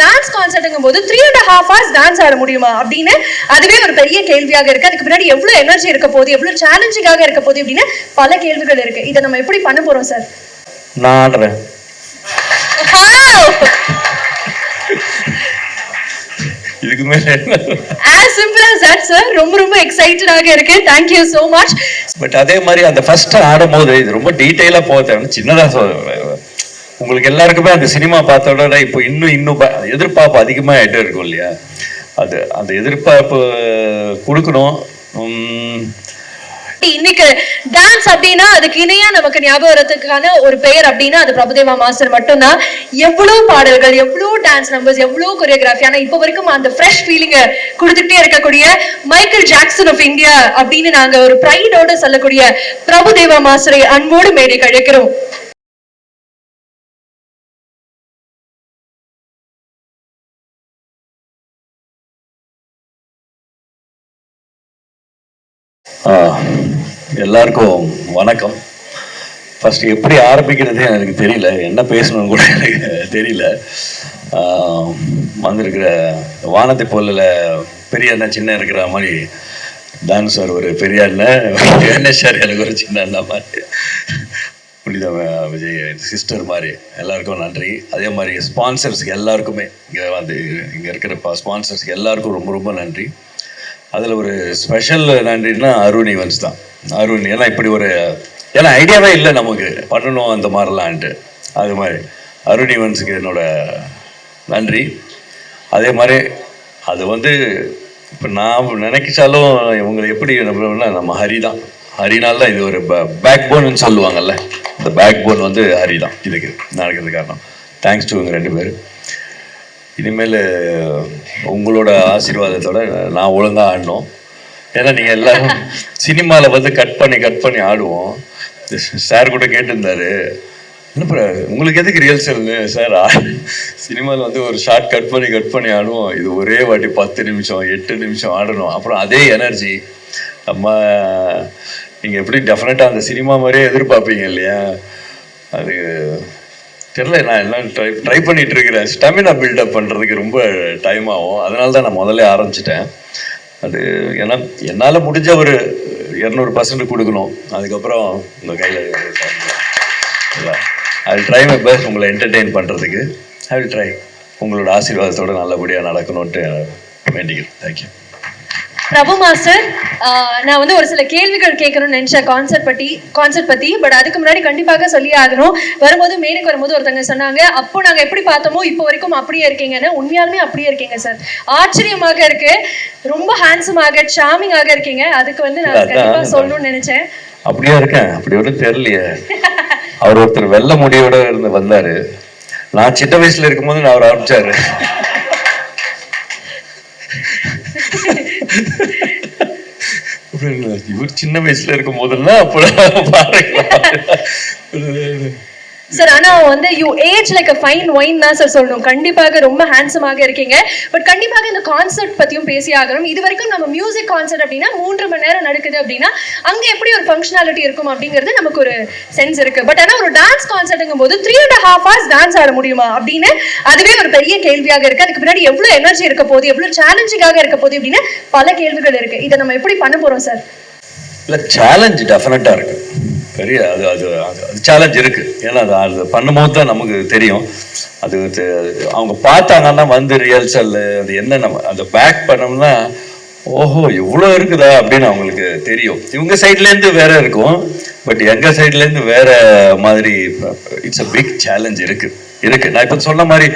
Dance கான்சர்ட்ங்கும் போது 3.5 hours dance ஆட முடியுமா அப்படின்னு அதுவே ஒரு பெரிய கேள்வியாக இருக்கு. அதுக்கு பின்னாடி எவ்வளவு எனர்ஜி இருக்க போகுது, எவ்வளவு சேலஞ்சிங்காக இருக்க போகுது அப்படின்னு பல கேள்விகள் இருக்கு. இதை நம்ம எப்படி பண்ண போறோம் சார்? நான் ஆடுறேன். இதுக்கு மேல as simple as that sir. ரொம்ப ரொம்ப எக்ஸைட்டடாக இருக்கு. thank you so much. But அதே மாதிரி அந்த ஃபர்ஸ்ட் ஆடும்போது இது ரொம்ப டீடைலா போதேன். சின்னதா உங்களுக்கு எல்லாருக்குமே அந்த சினிமா பார்த்தோட இப்போ இன்னும் எதிர்பார்ப்பு அதிகமாகிட்டே இருக்கும் இல்லையா? அது அந்த எதிர்பார்ப்பு கொடுக்கணும். இன்னைக்கு டான்ஸ் அப்படின்னா அதுக்கு இணையா நமக்கு ஞாபகம் வரதுக்கான ஒரு பெயர் அப்படின்னா அது பிரபுதேவா மாஸ்டர் மட்டும்தான். எவ்வளவு பாடல்கள், எவ்வளவு டான்ஸ் நம்பர்ஸ், எவ்வளவு கொரியோகிராஃபி, ஆனா இப்ப வரைக்கும் அந்த ஃப்ரெஷ் ஃபீலிங்க கொடுத்துட்டே இருக்கக்கூடிய மைக்கேல் ஜாக்சன் ஆஃப் இந்தியா அப்படின்னு நாங்க ஒரு பிரைடோட சொல்லக்கூடிய பிரபுதேவா மாஸ்டரை அன்போடு மேடை கழிக்கிறோம். எல்லாருக்கும் வணக்கம். ஃபர்ஸ்ட் எப்படி ஆரம்பிக்கிறது எனக்கு தெரியல, என்ன பேசணும்னு கூட எனக்கு தெரியல. வந்திருக்கிற வானத்தை போல பெரிய அண்ணன் சின்ன இருக்கிற மாதிரி டான்ஸர் ஒரு பெரிய அண்ணன், கணேஷ் சார் எனக்கு ஒரு சின்ன அண்ணன் மாதிரி, புனித விஜய் சிஸ்டர் மாதிரி எல்லாருக்கும் நன்றி. அதே மாதிரி ஸ்பான்சர்ஸ்க்கு எல்லாருக்குமே இங்கே இருக்கிற ஸ்பான்சர்ஸ்க்கு எல்லாருக்கும் ரொம்ப ரொம்ப நன்றி. அதில் ஒரு ஸ்பெஷல் நன்றின்னா அருண் ஈவென்ட்ஸ் தான். அருண் ஏன்னா இப்படி ஏன்னா ஐடியாவே இல்லை நமக்கு பண்ணணும் அந்த மாதிரிலான்ட்டு. அது மாதிரி அருண் ஈவென்ட்ஸுக்கு என்னோட நன்றி. அதே மாதிரி அது இப்போ நான் நினைச்சாலும் இவங்களை எப்படி நம்ம ஹரி தான். ஹரினால் தான் இது ஒரு பேக் போன்னு சொல்லுவாங்கல்ல, இந்த பேக் போன் ஹரி தான் இதுக்கு நடக்கிறது காரணம். தேங்க்ஸ் டு இவங்க 2 பேர். இனிமேல் உங்களோட ஆசீர்வாதத்தோட நான் ஒழுங்காக ஆடணும். ஏன்னா நீங்கள் எல்லாரும் சினிமாவில் கட் பண்ணி ஆடுவோம். சார் கூட கேட்டிருந்தாரு, என்ன உங்களுக்கு எதுக்கு ரிஹர்சல்னு. சார் சினிமாவில் ஒரு ஷார்ட் கட் பண்ணி ஆடுவோம். இது ஒரே வாட்டி 10 நிமிஷம் 8 நிமிஷம் ஆடணும். அப்புறம் அதே எனர்ஜி நீங்கள் எப்படி டெஃபினட்டாக அந்த சினிமா மாதிரியே எதிர்பார்ப்பீங்க இல்லையா? அது தெரியல. நான் எல்லாம் ட்ரை பண்ணிட்டு இருக்கிறேன். ஸ்டெமினா பில்டப் பண்ணுறதுக்கு ரொம்ப டைம் ஆகும். அதனால தான் நான் முதல்ல ஆரம்பிச்சிட்டேன். அது ஏன்னா என்னால் முடிஞ்ச ஒரு 200% கொடுக்கணும். அதுக்கப்புறம் உங்கள் கையில் I will try my best உங்களை என்டர்டெயின் பண்ணுறதுக்கு. I will try. உங்களோட ஆசீர்வாதத்தோடு நல்லபடியாக நடக்கணும்ட்டு வேண்டிக்கிறேன். தேங்க்யூ. பிரபு மாஸ்டர், நான் ஒரு சில கேள்விகள் கேட்கணும்னு நினைச்சேன் கான்செப்ட் பத்தி. பட் அதுக்கு முன்னாடி கண்டிப்பாக சொல்லி ஆகணும். மேடைக்கு வரும்போது ஒருத்தங்க சொன்னாங்க, அப்போ நாங்க எப்படி பார்த்தோமோ இப்போ வரைக்கும் அப்படியே இருக்கீங்கன்னு. உண்மையாலுமே அப்படியே இருக்கீங்க சார். ஆச்சரியமாக இருக்கு. ரொம்ப ஹேண்ட்ஸமாக சார்மிங்காக இருக்கீங்க. அதுக்கு நான் கண்டிப்பா சொல்லணும்னு நினைச்சேன். அப்படியே இருக்கேன். அப்படி ஒன்றும் தெரியலையே. அவர் ஒருத்தர் வெள்ள முடியோட வந்தாரு. நான் சின்ன வயசுல இருக்கும்போது நான் அவர் ஆரம்பிச்சாரு. இவர் சின்ன வயசுல இருக்கும் போதெல்லாம் சார், ஆனா you age like a fine wine தான் சார் சொல்லணும். கண்டிப்பாக ரொம்ப ஹேண்ட்ஸமாக இருக்கீங்க. பட் கண்டிப்பாக இந்த கான்சர்ட் பத்தியும் பேசி ஆகணும். இது வரைக்கும் நம்ம மியூசிக் கான்சர்ட் அப்படின்னா 3 மணி நேரம் நடக்குது அப்படின்னா அங்க எப்படி ஒரு ஃபங்க்ஷனாலிட்டி இருக்கும் அப்படிங்கிறது நமக்கு ஒரு சென்ஸ் இருக்கு. பட் ஆனா ஒரு டான்ஸ் கான்சர்ட்ங்கும் போது 3.5 hours டான்ஸ் ஆட முடியுமா அப்படின்னு அதுவே ஒரு பெரிய கேள்வியாக இருக்கு. அதுக்கு பின்னாடி எவ்வளவு எனர்ஜி இருக்க போகுது, எவ்வளவு சேலஞ்சிங்காக இருக்க போகுது அப்படின்னு பல கேள்விகள் இருக்கு. இதை நம்ம எப்படி பண்ண போறோம் சார்? இல்ல, சேலஞ்ச் டெஃபினட்டா இருக்கு. பெரிய அது சேலஞ்ச் இருக்கு. ஏன்னா அது பண்ணும்போது தான் நமக்கு தெரியும். அது அவங்க பார்த்தாங்கன்னா ரிஹர்சல் அது என்ன நம்ம அந்த பேக் பண்ணோம்னா ஓஹோ இவ்வளோ இருக்குதா அப்படின்னு அவங்களுக்கு தெரியும். இவங்க சைட்லேருந்து வேற இருக்கும், பட் எங்கள் சைட்லேருந்து வேற மாதிரி. இட்ஸ் அ பிக் சேலஞ்ச் இருக்கு. நான் இப்போ சொன்ன மாதிரி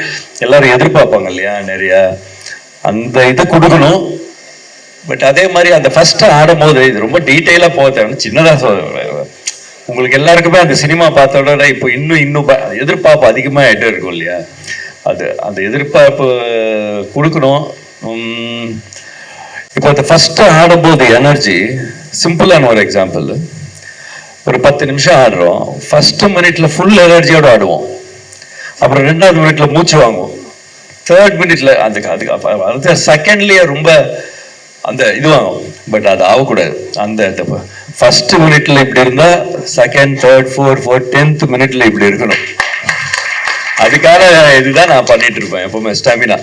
எல்லாரும் எதிர்பார்ப்பாங்க இல்லையா, நிறைய அந்த இதை கொடுக்கணும். பட் அதே மாதிரி அந்த ஃபர்ஸ்ட் ஆடும்போது இது ரொம்ப டீட்டெயிலாக போக சின்னதாக உங்களுக்கு எல்லாருக்குமே அந்த சினிமா பார்த்தோட இப்போ இன்னும் எதிர்பார்ப்பு அதிகமாகிட்டே இருக்கும் இல்லையா? அது அந்த எதிர்பார்ப்பு கொடுக்கணும். இப்போ அந்த ஃபர்ஸ்ட் ஆடும்போது எனர்ஜி சிம்பிளான ஒரு எக்ஸாம்பிள். ஒரு 10 நிமிஷம் ஆடுறோம். ஃபர்ஸ்ட் மினிட்ல ஃபுல் எனர்ஜியோட ஆடுவோம். அப்புறம் 2வது மினிட்ல மூச்சு வாங்குவோம். 3rd மினிட்ல அதுக்கு செகண்ட்லயே ரொம்ப அந்த இதுவாகும். பட் அது ஆகக்கூடாது. அந்த ஃபர்ஸ்ட் மினிட்ல இப்படி இருந்தா 2nd, 3rd, 4th, 10th மினிட்ல இப்படி இருக்கணும். அதுக்கான இதுதான் நான் பண்ணிட்டு இருப்பேன் எப்பவுமே, ஸ்டாமினா.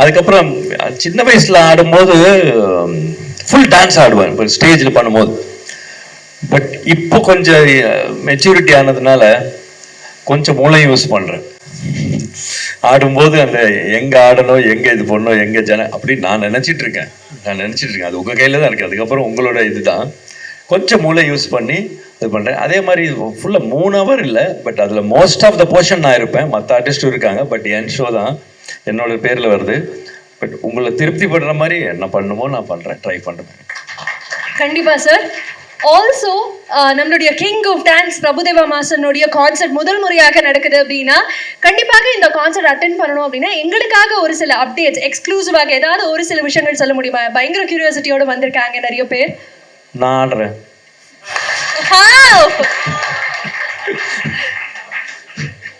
அதுக்கப்புறம் சின்ன வயசுல ஆடும்போது ஃபுல் டான்ஸ் ஆடுவேன் இப்போ ஸ்டேஜில் பண்ணும்போது. பட் இப்போ கொஞ்சம் மெச்சூரிட்டி ஆனதுனால கொஞ்சம் மூளை யூஸ் பண்றேன். ஆடும்போது அந்த எங்க ஆடணும், எங்க இது பண்ணணும், எங்க அப்படி நான் நினைச்சிட்டு இருக்கேன். அது உங்க கையில தான் இருக்கு. அதுக்கப்புறம் உங்களோட இதுதான். கொஞ்சம் மூளை யூஸ் பண்ணி இது பண்றேன். அதே மாதிரி ஃபுல்லா 3 hour இல்லை, பட் அதுல மோஸ்ட் ஆஃப் த போர்ஷன் நான் இருப்பேன். மற்ற ஆர்டிஸ்டும் இருக்காங்க, பட் என் ஷோ தான் என்னோட பேர்ல வருது. பட் உங்களை திருப்தி படுற மாதிரி என்ன பண்ணுமோ நான் பண்றேன், ட்ரை பண்றேன். கண்டிப்பா சார். ஆல்சோ நம்மளுடைய கிங் ஆஃப் டான்ஸ் பிரபுதேவா மாஸ்டனுடைய கான்சர்ட் முதல் முறையாக நடக்குது அப்படின்னா கண்டிப்பாக இந்த கான்சர்ட் அட்டென்ட் பண்ணணும் அப்படின்னா எங்களுக்காக ஒரு சில அப்டேட்ஸ் எக்ஸ்க்ளூசிவாக ஏதாவது ஒரு சில விஷயங்கள் சொல்ல முடியுமா? பயங்கர கியூரியாசிட்டியோட வந்திருக்காங்க நிறைய பேர். நான் ஆடுறேன்.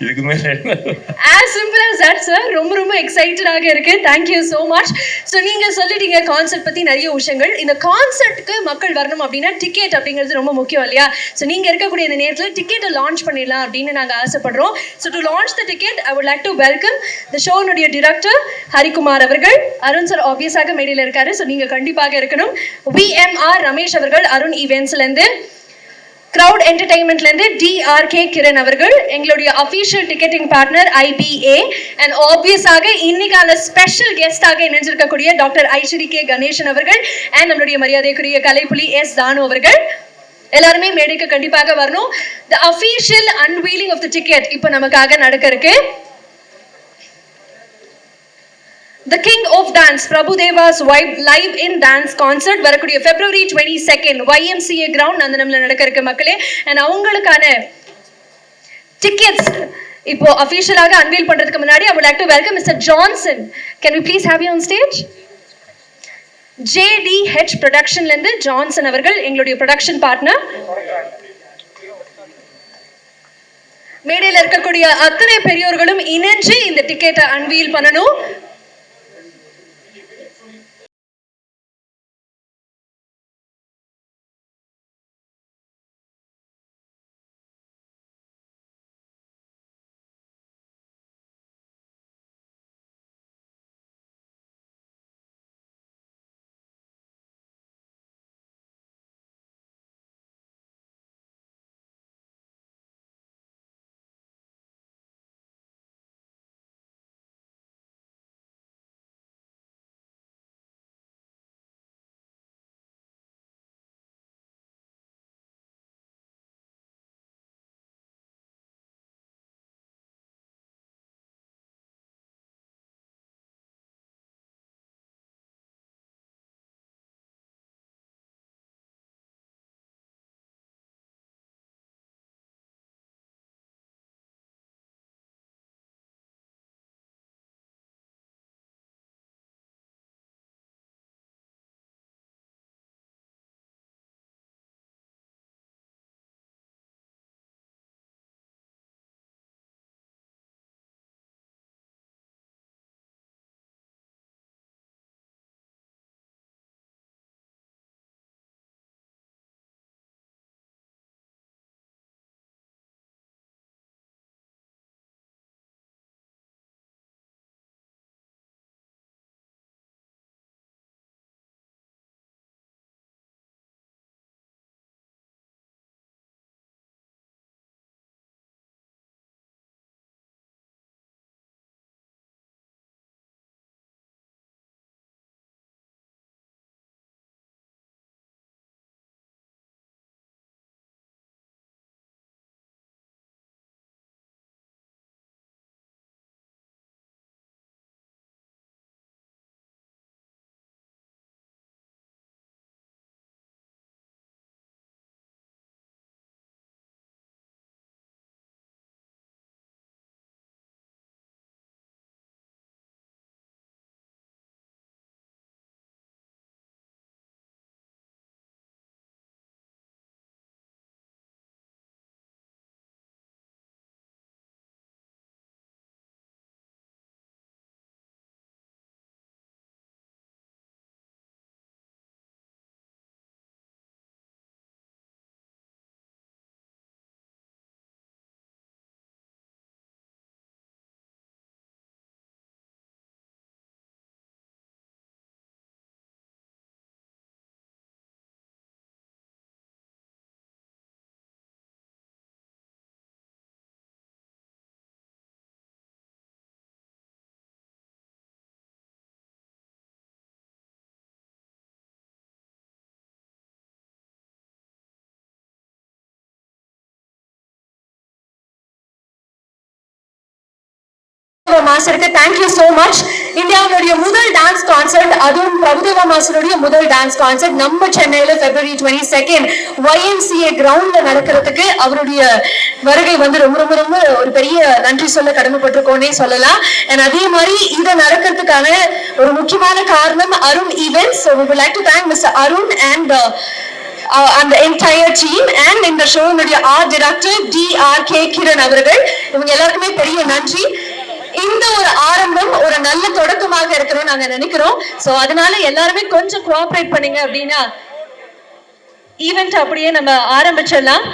இதுக்கு மேல as simple as that sir. ரொம்ப ரொம்ப எக்ஸைட்டடாக இருக்கு. thank you so much. So நீங்க சொல்லிட்டீங்க கான்செர்ட் பத்தி நிறைய விஷயங்கள். இந்த கான்செர்ட்க்கு மக்கள் வரணும் அப்படின்னா டிக்கெட் அப்படிங்கிறது ரொம்ப முக்கியம் இல்லையா? ஸோ நீங்க இருக்கக்கூடிய இந்த நேரத்தில் டிக்கெட்டை லான்ச் பண்ணிடலாம் அப்படின்னு நாங்கள் ஆசைப்படுறோம். So to launch the ticket I would like to welcome the ஷோனுடைய டிரெக்டர் ஹரிகுமார் அவர்கள். அருண் சார் ஆப்வியஸாக மேடையில் இருக்காரு, ஸோ நீங்க கண்டிப்பாக இருக்கணும். VMR ரமேஷ் அவர்கள் அருண் ஈவென்ட்ஸ்லேருந்து, கிரவுட் என்டர்டைன்மெண்ட்லேருந்து DRK கிரண் அவர்கள், எங்களுடைய official ticketing partner IBA, and ஆப்வியஸாக இன்னைக்கான ஸ்பெஷல் கெஸ்டாக இணைஞ்சிருக்கக்கூடிய டாக்டர் ஐஸ்வரி கே கணேசன் அவர்கள், அண்ட் நம்மளுடைய மரியாதைக்குரிய கலைப்புலி எஸ் தானு அவர்கள். எல்லாருமே மேடைக்கு கண்டிப்பாக வரணும். The official unveiling of the ticket இப்போ நமக்காக நடக்க இருக்கு. The King of Dance Prabhudeva's live in dance concert வரக்கூடிய February 22nd YMCA ground நந்தனம்ல நடக்க இருக்கு மக்களே. and அவங்களுக்கான டிக்கெட்ஸ் இப்போ அபிஷியலாக அன்வீல் பண்றதுக்கு முன்னாடி I would like to welcome Mr. Johnson. Can we please have you on stage? JDH Productionல இருந்து Johnson அவர்கள் எங்களுடைய ப்ரொடக்ஷன் பார்ட்னர். மேடையில் இருக்கக்கூடிய அத்தனை பெரியோர்களும் இணைஞ்சு இந்த டிக்கெட்டை அன்வீல் பண்ணணும். மாஸ்டருக்கு தேங்க்யூ சோ மச். இந்தியாவுடைய முதல் டான்ஸ் கான்சர்ட், அதுவும் பிரபுதேவா மாஸ்டருடைய முதல் டான்ஸ் கான்சர்ட் நம்ம சென்னையில February 22 YMCA கிரவுண்ட்ல நடக்கிறதுக்கு அவருடைய வருகை வந்து ரொம்ப ரொம்ப ரொம்ப ஒரு பெரிய நன்றி சொல்ல கடமைப்பட்டிருக்கோன்னே சொல்லலாம். And அதே மாதிரி இதை நடக்கிறதுக்கான ஒரு முக்கியமான காரணம் Arun events. So we would like to thank Mr. Arun and the entire team and இந்த ஷோனுடைய ஆர்ட் டைரக்டர் DRK கிரண் அவர்கள். இவங்க எல்லாருக்குமே பெரிய நன்றி. இந்த ஒரு ஆரம்பம் ஒரு நல்ல தொடக்கமாக இருக்கணும்னு நாங்க நினைக்கிறோம். சோ அதனால எல்லாருமே கொஞ்சம் கோஆபரேட் பண்ணீங்க அப்படின்னா ஈவென்ட் அப்படியே நம்ம ஆரம்பிச்சிடலாம்.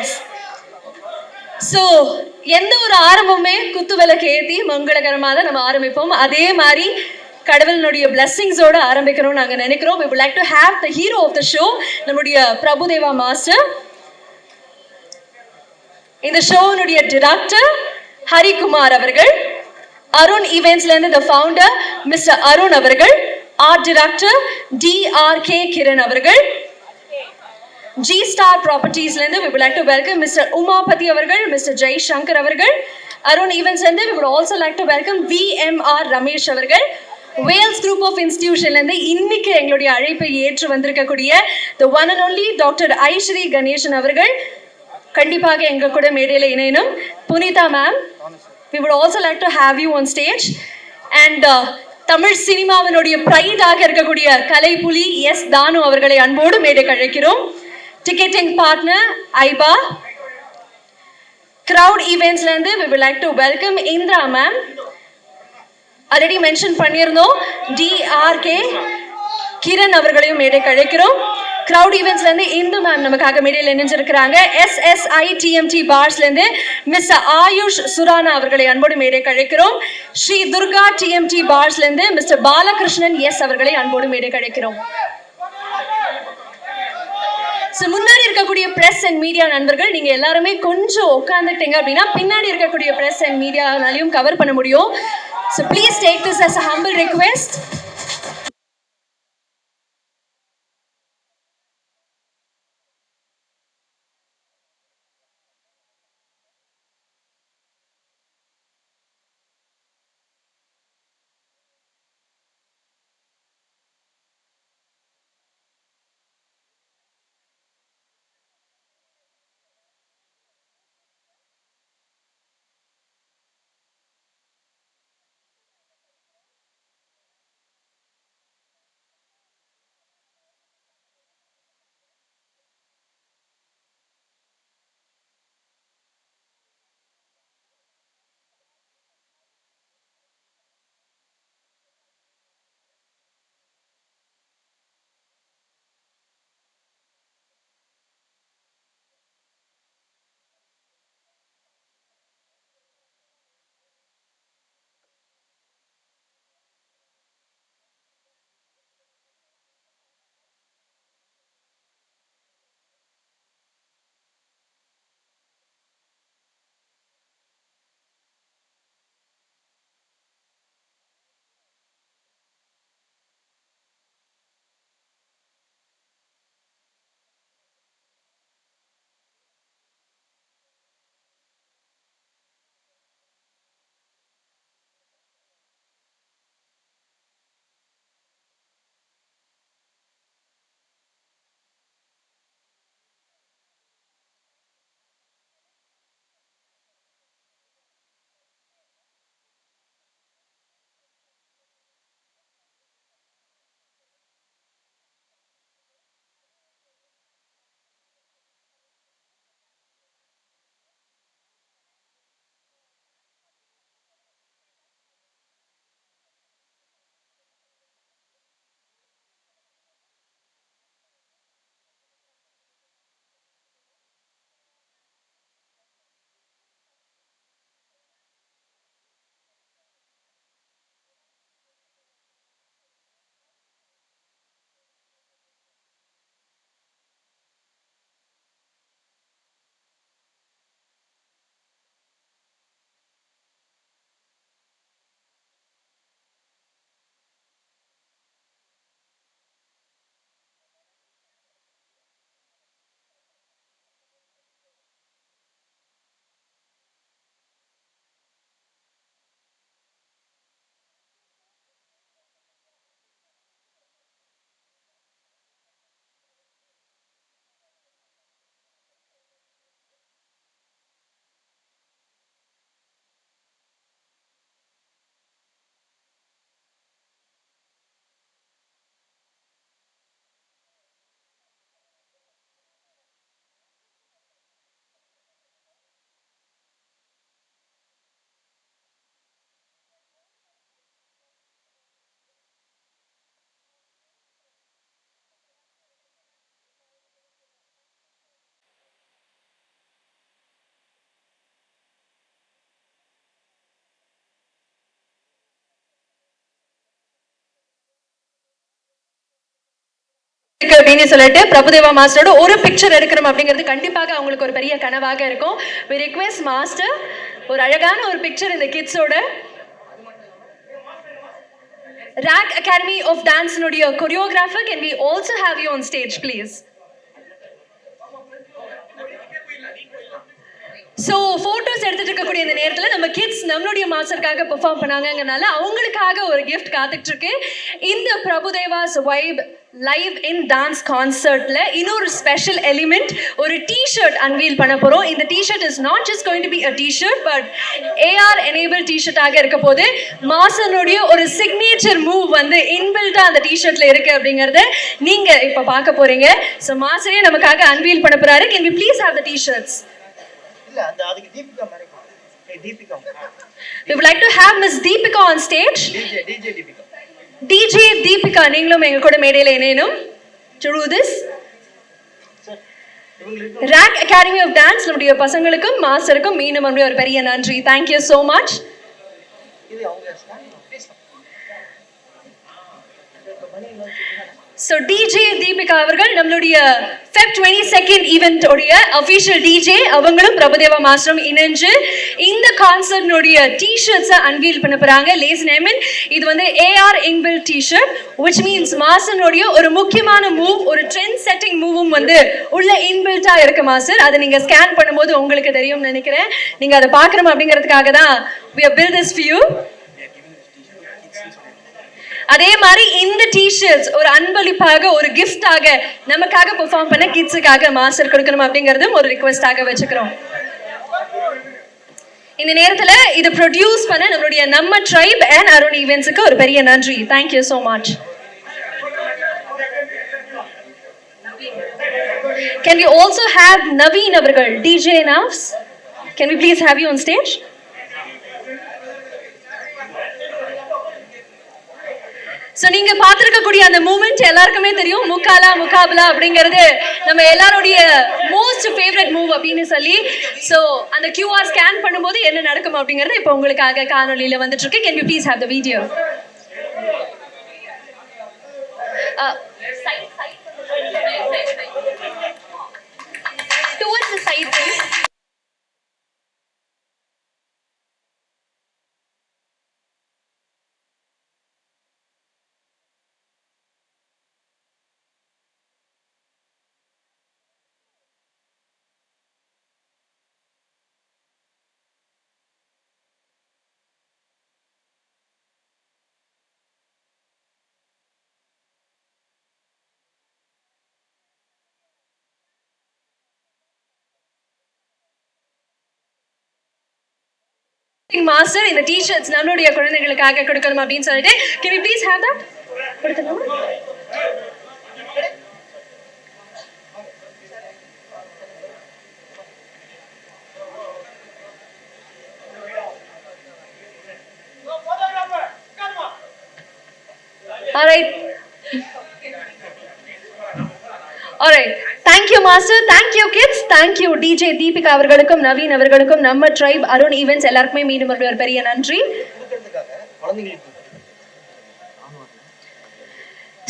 எஸ். சோ எந்த ஒரு ஆரம்பமுமே குத்து விளக்கு ஏத்தி மங்களகரமாக தான் நம்ம ஆரம்பிப்போம். அதே மாதிரி கடவுளுடைய பிளெஸிங்ஸோட ஆரம்பிக்கணும்னு நாங்க நினைக்கிறோம். we would like to have the hero of the show, நம்முடைய பிரபுதேவா மாஸ்டர். இந்த ஷோனுடைய டைரக்டர் ஹரிகுமார் அவர்கள், அருண் ஈவென்ட்ஸ்ல இருந்து the founder Mr. அருண் அவர்கள், ஆர்ட் டைரக்டர் DRK கிரண் அவர்கள், G Star Propertiesல இருந்து we would like to welcome Mr. Umapathi அவர்கள், Mr. ஜெய் சங்கர் அவர்கள். அருண் ஈவென்ட்ஸ்ல இருந்து we would also like to welcome VMR Ramesh அவர்கள். வேல்ஸ் குரூப் ஆஃப் இன்ஸ்டிடியூஷன்ல இருந்து இன்னைக்கு எங்களுடைய அழைப்பை ஏற்று வந்திருக்கக்கூடிய the one and only doctor Ishari Ganesan அவர்கள் கண்டிப்பாக எங்க கூட மேடையில இணையணும். Punitha ma'am, we would also like to have you on stage. and Tamil சினிமாவினுடைய பிரைடாக இருக்கக்கூடிய கலைப்புலி எஸ் தானு அவர்களை அன்போடு மேடைக்கு அழைக்கிறோம். டிக்கெட்டிங் பார்ட்னர் ஐபா. கிரவுட் ஈவென்ட்ஸ்ல இருந்து we would like to welcome Indira ma'am. Already mention பண்ணியிருந்தோம் DRK கிரண் அவர்களையும் மேடைக்கு அழைக்கிறோம். கிரவுட் ஈவென்ட்ஸ்ல இருந்து இந்து மேம் நமக்காக மேடையில் இணைஞ்சிருக்கிறாங்க. SSI TMT பார்ஸ்ல இருந்து மிஸ்டர் ஆயுஷ் சுரானா அவர்களை அன்போடு மேடைக்கு அழைக்கிறோம். ஸ்ரீ துர்கா TMT பார்ஸ்ல இருந்து மிஸ்டர் பாலகிருஷ்ணன் எஸ் அவர்களை அன்போடு மேடைக்கு அழைக்கிறோம். முன்னாடி இருக்கக்கூடிய பிரஸ் அண்ட் மீடியா நண்பர்கள், நீங்க எல்லாருமே கொஞ்சம் உட்கார்ந்துட்டீங்க அப்படின்னா பின்னாடி இருக்கக்கூடிய பிரஸ் அண்ட் மீடியானாலையும் கவர் பண்ண முடியும். So please take this as a humble request. அப்படின்னு சொல்லிட்டு பிரபுதேவா மாஸ்டரோட ஒரு பிக்சர் எடுக்கணும் அப்படிங்கிறது கண்டிப்பாக அவங்களுக்கு ஒரு பெரிய கனவாக இருக்கும். we request மாஸ்டர் ஒரு அழகான ஒரு பிக்சர் இந்த கிட்ஸோட. ராக் அகாடமி ஆஃப் டான்ஸ் உடைய choreographer, can we also have you on stage please? So photos எடுத்துட்டு இருக்கக்கூடிய இந்த நேரத்தில் நம்ம கிட்ஸ் நம்மளுடைய மாஸ்டருக்காக பெர்ஃபார்ம் பண்ணாங்கங்கனால அவங்களுக்காக ஒரு கிஃப்ட் காத்துட்டு இருக்கு. இந்த Prabhudeva's vibe live in dance கான்சர்ட்ல இன்னொரு ஸ்பெஷல் எலிமெண்ட், ஒரு டிஷர்ட் அன்வீல் பண்ண போறோம். இந்த T-shirt is not just going to be a T-shirt but AR enable டிஷர்ட்டாக இருக்க போது. மாஸ்டருடைய ஒரு சிக்னேச்சர் மூவ் வந்து இன்பில்ட்டா அந்த டிஷர்ட்ல இருக்கு அப்படிங்கறத நீங்க இப்ப பார்க்க போறீங்க. ஸோ மாஸ்டரே நமக்காக அன்வீல் பண்ண போறாரு. Can we please have the t-shirts? We would like to have Miss Deepika on stage. DJ Deepika, நீங்களும் எங்க கூட மேடையில இணையணும் to do this. Rock academy of dance நம்முடைய பசங்களுக்கும் மாஸ்டருக்கும் மீண்டும் ஒரு பெரிய நன்றி. Thank you so much. So DJ Deepika அவர்கள் நம்மளுடைய Feb 22nd ஈவென்ட் உடைய அபிஷியல் டிஜே. அவங்களும் பிரபுதேவா மாஸ்டரும் இணைஞ்சு இந்த கான்சர்ட் உடைய டி-ஷர்ட்ஸ் அன்வீல் பண்ண போறாங்க. லேஸ் நேமன் இது வந்து AR inbuilt T-shirt which means master உடைய ஒரு முக்கியமான மூவ், ஒரு ட்ரெண்ட் செட்டிங் மூவும் வந்து உள்ள இன்பில்ட்டா இருக்கு மாஸ்டர். அதை நீங்க ஸ்கேன் பண்ணும்போது உங்களுக்கு தெரியும் நினைக்கிறேன். நீங்க அதை பார்க்கணும் அப்படிங்கிறதுக்காக தான் we have built this for you. அதே மாதிரி இந்த டி-ஷர்ட்ஸ் ஒரு அன்பளிப்பாக ஒரு கிஃப்டாக நமக்காக பெர்ஃபார்ம் பண்ண கிட்ஸுக்காக மாஸ்டர் கொடுக்கணும் அப்படிங்கறதும் ஒரு ரிக்வெஸ்டாக வச்சுக்கிறோம். இந்த நேரத்துல இது ப்ரொடியூஸ் பண்ண நம்மளுடைய நம்ம ட்ரைப் அண்ட் அருண் ஈவென்ட்ஸ்க்கு ஒரு பெரிய நன்றி. Thank you so much. Can we also have Naveen அவர்கள், DJ Navs? Can we please have you on stage? So நீங்க பாத்துக்கக்கூடிய அந்த மூமெண்ட் எல்லாருக்குமே தெரியும். முக்காலா முகாபலா அப்படிங்கிறது நம்ம எல்லாருடைய மோஸ்ட் ஃபேவரட் மூவ் அப்படின்னு சொல்லி. சோ அந்த QR ஸ்கேன் பண்ணும்போது என்ன நடக்கும் அப்படிங்கிறது இப்போ உங்களுக்காக காணொளியில வந்துட்டு இருக்கு. Can you please have the video? Towards the side please. Master இந்த டி-ஷர்ட்ஸ் நம்மளுடைய குழந்தைகளுக்காக கொடுக்கணும் அப்படின்னு சொல்லிட்டு can we please have that? கொடுக்கலாமா? All right. All right. Thank you master, thank you kids, thank you DJ Deepika அவர்களுக்கும் நவீன் அவர்களுக்கும் நம்ம ட்ரைப் அருண் ஈவென்ட்ஸ் எல்லாருக்குமே மீண்டும் ஒரு பெரிய நன்றி.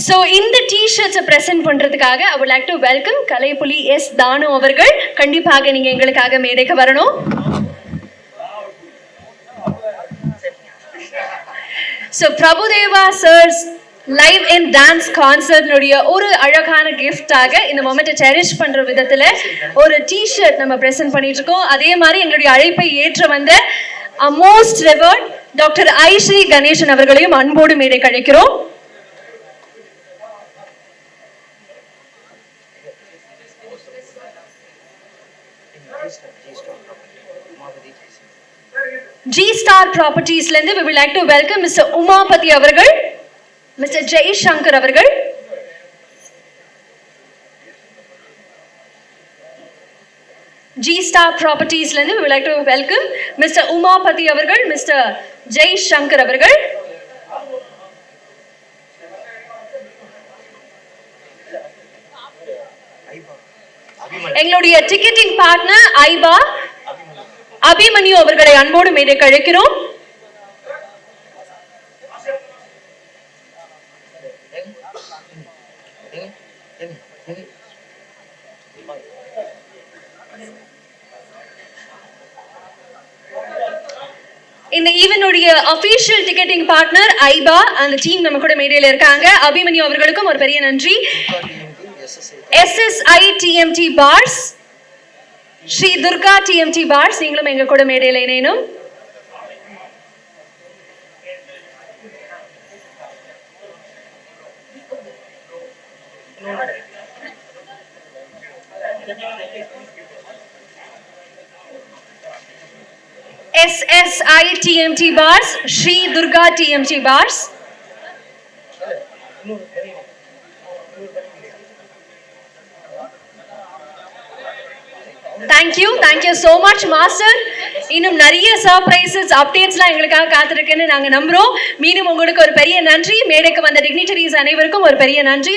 So இந்த டி-ஷர்ட்ஸ் பிரசன்ட் பண்றதுக்காக I would like to welcome Kalaipuli S Thanu அவர்கள். கண்டிப்பாக நீங்க எங்களுக்காக மேடைக்கு வரணும். So Prabhudeva sir's live in dance concert ஒரு அழகான கிஃப்டாக இந்த மொமெண்ட்டை செரிஷ் பண்ற விதத்துல ஒரு டி-ஷர்ட் நம்ம பிரசன்ட் பண்ணிட்டு இருக்கோம். அதே மாதிரி எங்களுடைய அழைப்பை ஏற்ற வந்த மோஸ்ட் ரெவர்ட் டாக்டர் ஐஸ்ரீ கணேசன் அவர்களையும் அன்போடு மேடைக்கு அழைக்கிறோம். G-Star Propertiesல இருந்து we would like to welcome Mr. Umapathi அவர்கள், Mr. ஜெய் சங்கர் அவர்கள். G-Star Propertiesல இருந்து we would like to welcome Mr. Umapathi அவர்கள், Mr. ஜெய் சங்கர் அவர்கள். எங்களுடைய டிக்கெட்டிங் பார்ட்னர் ஐபா அபிமன்யு அவர்களை அன்போடு மேடைக்கு அழைக்கிறோம். இந்த ஈவென்ட்டுடைய அபிஷியல் டிக்கெட்டிங் பார்ட்னர் ஐபா அந்த டீம் நம்ம கூட மேடையில் இருக்காங்க. அபிமன்யு அவர்களுக்கும் ஒரு பெரிய நன்றி. SSI TMT bars, Shri Durga TMT bars, நீங்களும் எங்க கூட மேடையில் இணையணும். SSI TMT bars, Sri Durga TMT bars. Thank you so much master. இன்னும் நிறைய சர்ப்ரைசஸ் அப்டேட்ஸ்லாம் எங்களுக்காக காத்திருக்குன்னு நாங்க நம்புறோம். மீண்டும் உங்களுக்கு ஒரு பெரிய நன்றி. மேடைக்கு வந்த டிக்னிட்டரிஸ் அனைவருக்கும் ஒரு பெரிய நன்றி.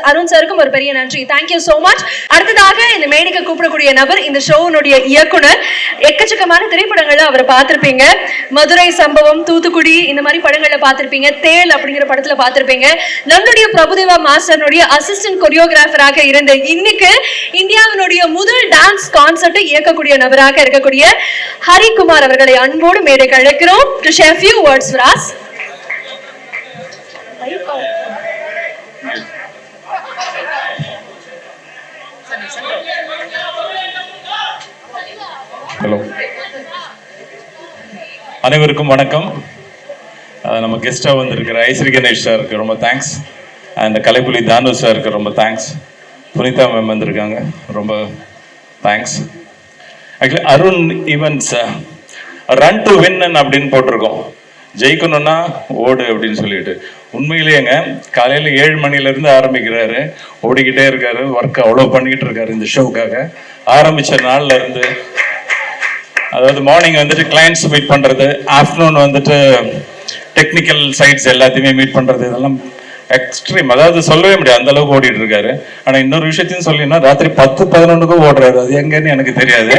அருண் சாருக்கும் ஒரு பெரிய நன்றி. Thank you so much. அடுத்ததாக இந்த மேடைக்கு கூப்பிடக்கூடிய நபர் இந்த ஷோனுடைய இயக்குனர். எக்கச்சக்கமான திரைப்படங்கள்ல அவரை பார்த்திருப்பீங்க. மதுரை சம்பவம், தூத்துக்குடி இந்த மாதிரி படங்கள்ல பார்த்திருப்பீங்க. தேல் அப்படிங்கிற படத்துல பார்த்திருப்பீங்க. நம்மளுடைய பிரபுதேவா மாஸ்டருடைய அசிஸ்டன்ட் கொரியோகிராஃபராக இருந்த இன்னைக்கு இந்தியாவினுடைய முதல் டான்ஸ் கான்சர்ட்டை இயக்கக்கூடிய நபராக இருக்கக்கூடிய ஹரிகுமார் அவர்களை அன்போடு மேடைக்கு அழைக்கிறோம் to share few words for us. Hello, அனைவருக்கும் வணக்கம். நம்ம கெஸ்டாக வந்திருக்கிற ஐஸ்ரீ கணேஷ் சாருக்கு ரொம்ப தேங்க்ஸ். அண்ட் கலைப்புலி தானு சாருக்கு ரொம்ப தேங்க்ஸ். புனிதா மேம் வந்திருக்காங்க, ரொம்ப thanks. Actually Arun events run to win அப்படின்னு போட்டிருக்கோம். ஜெயிக்கணும்னா ஓடு அப்படின்னு சொல்லிட்டு. உண்மையிலேயேங்க காலையில் 7 மணிலேருந்து ஆரம்பிக்கிறாரு, ஓடிக்கிட்டே இருக்காரு, ஒர்க் அவ்வளோ பண்ணிக்கிட்டு இருக்காரு இந்த ஷோக்காக. ஆரம்பித்த நாளில் இருந்து, அதாவது மார்னிங் வந்துட்டு கிளைண்ட்ஸ் மீட் பண்ணுறது, ஆஃப்டர்நூன் வந்துட்டு டெக்னிக்கல் சைட்ஸ் எல்லாத்தையுமே மீட் பண்ணுறது, இதெல்லாம் எக்ஸ்ட்ரீம், அதாவது சொல்லவே முடியாது அந்த அளவுக்கு ஓடிட்டு இருக்காரு. ஆனா இன்னொரு விஷயத்தையும் சொல்லினா ராத்திரி 10-11க்கும் ஓடுறாரு. அது எங்கன்னு எனக்கு தெரியாது,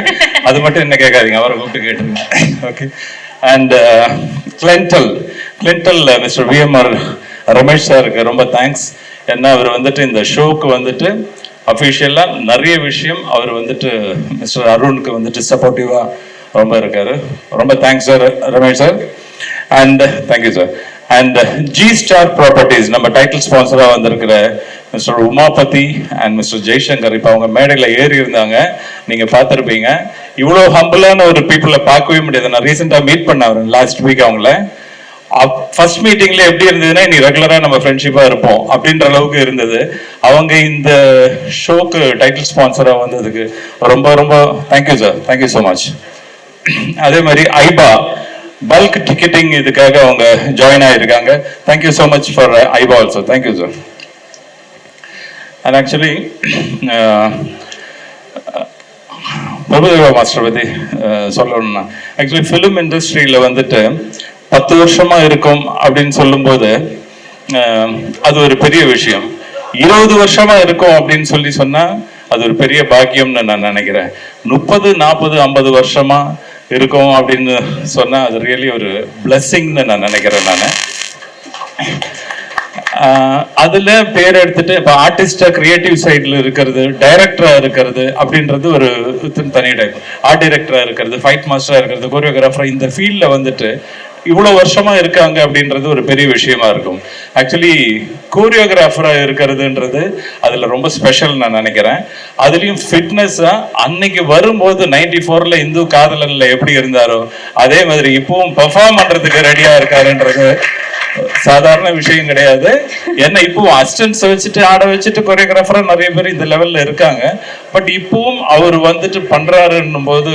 அது மட்டும் என்ன கேட்காதீங்க, அவரை கூப்பிட்டு கேட்டுருங்க. ஓகே. அண்ட் கிளின்டல் மிஸ்டர் VMR ரமேஷ் சாருக்கு ரொம்ப தேங்க்ஸ். ஏன்னா அவர் வந்துட்டு இந்த ஷோக்கு வந்துட்டு அஃபிஷியலாக நிறைய விஷயம் அவர் வந்துட்டு மிஸ்டர் அருணுக்கு வந்துட்டு சப்போர்ட்டிவா ரொம்ப இருக்காரு. ரொம்ப thanks sir Ramesh sir. And thank you sir. And G-Star Properties நம்ம டைட்டில் ஸ்பான்சராக வந்திருக்கிற mister Umapathi and mister Jaishankar, இப்போ அவங்க மேடையில் ஏறி இருந்தாங்க, நீங்கள் பார்த்துருப்பீங்க. இவ்வளோ ஹம்பிளான ஒரு பீப்புளை பார்க்கவே முடியாது. நான் ரீசெண்டாக மீட் பண்ணேன் லாஸ்ட் வீக். அவங்கள ஃபர்ஸ்ட் மீட்டிங்ல எப்படி இருந்ததுன்னா, நீ ரெகுலராக நம்ம ஃப்ரெண்ட்ஷிப்பாக இருப்போம் அப்படின்ற அளவுக்கு இருந்தது. அவங்க இந்த ஷோக்கு டைட்டில் ஸ்பான்சராக வந்ததுக்கு ரொம்ப ரொம்ப thank you sir. Thank you so much. அதே மாதிரி ஐபா பல்க் டிக்கெட்டிங் இதுக்காக அவங்க ஜாயின் ஆகிருக்காங்க. தேங்க்யூ ஸோ மச் ஃபார் ஐபா also. Thank you sir. And actually Prabhudeva master பற்றி சொல்லணும்னா, ஆக்சுவலி ஃபிலிம் இண்டஸ்ட்ரியில் வந்துட்டு 10 வருஷமா இருக்கும் அப்படின்னு சொல்லும்போது அது ஒரு பெரிய விஷயம். 20 வருஷமா இருக்கும் அப்படின்னு சொன்னா அது ஒரு பெரிய பாக்கியம்னு நான் நினைக்கிறேன். 30, 40, 50 வருஷமா இருக்கும் அப்படின்னு சொன்னா அது ரியலி ஒரு பிளெஸ்ஸிங்னு நான் நினைக்கிறேன். நான் அதுல பேர் எடுத்துட்டு இப்போ ஆர்டிஸ்டா கிரியேட்டிவ் சைட்ல இருக்கிறது, டைரக்டரா இருக்கிறது அப்படின்றது ஒரு தனி டைப். ஆர்ட் டைரக்டரா இருக்கிறது, ஃபைட் மாஸ்டரா இருக்கிறது, கோரியோகிராஃபரா, இந்த ஃபீல்ட்ல வந்துட்டு இவ்வளவு வருஷமா இருக்காங்க அப்படின்றது ஒரு பெரிய விஷயமா இருக்கும். ஆக்சுவலி கோரியோகிராஃபரா இருக்கிறதுன்றது அதுல ரொம்ப ஸ்பெஷல் நான் நினைக்கிறேன். அதுலயும் ஃபிட்னஸா அன்னைக்கு வரும்போது 94ல இந்து காதலன்ல எப்படி இருந்தாரோ அதே மாதிரி இப்பவும் பெர்ஃபார்ம் பண்றதுக்கு ரெடியா இருக்காருன்றது சாதாரண விஷயம் கிடையாது. ஏன்னா இப்பவும் அசிஸ்டன்ஸ் வச்சுட்டு ஆட வச்சுட்டு கொரியோகிராஃபரா நிறைய பேர் இந்த லெவல்ல இருக்காங்க. பட் இப்பவும் அவர் வந்துட்டு பண்றாருன்னும் போது,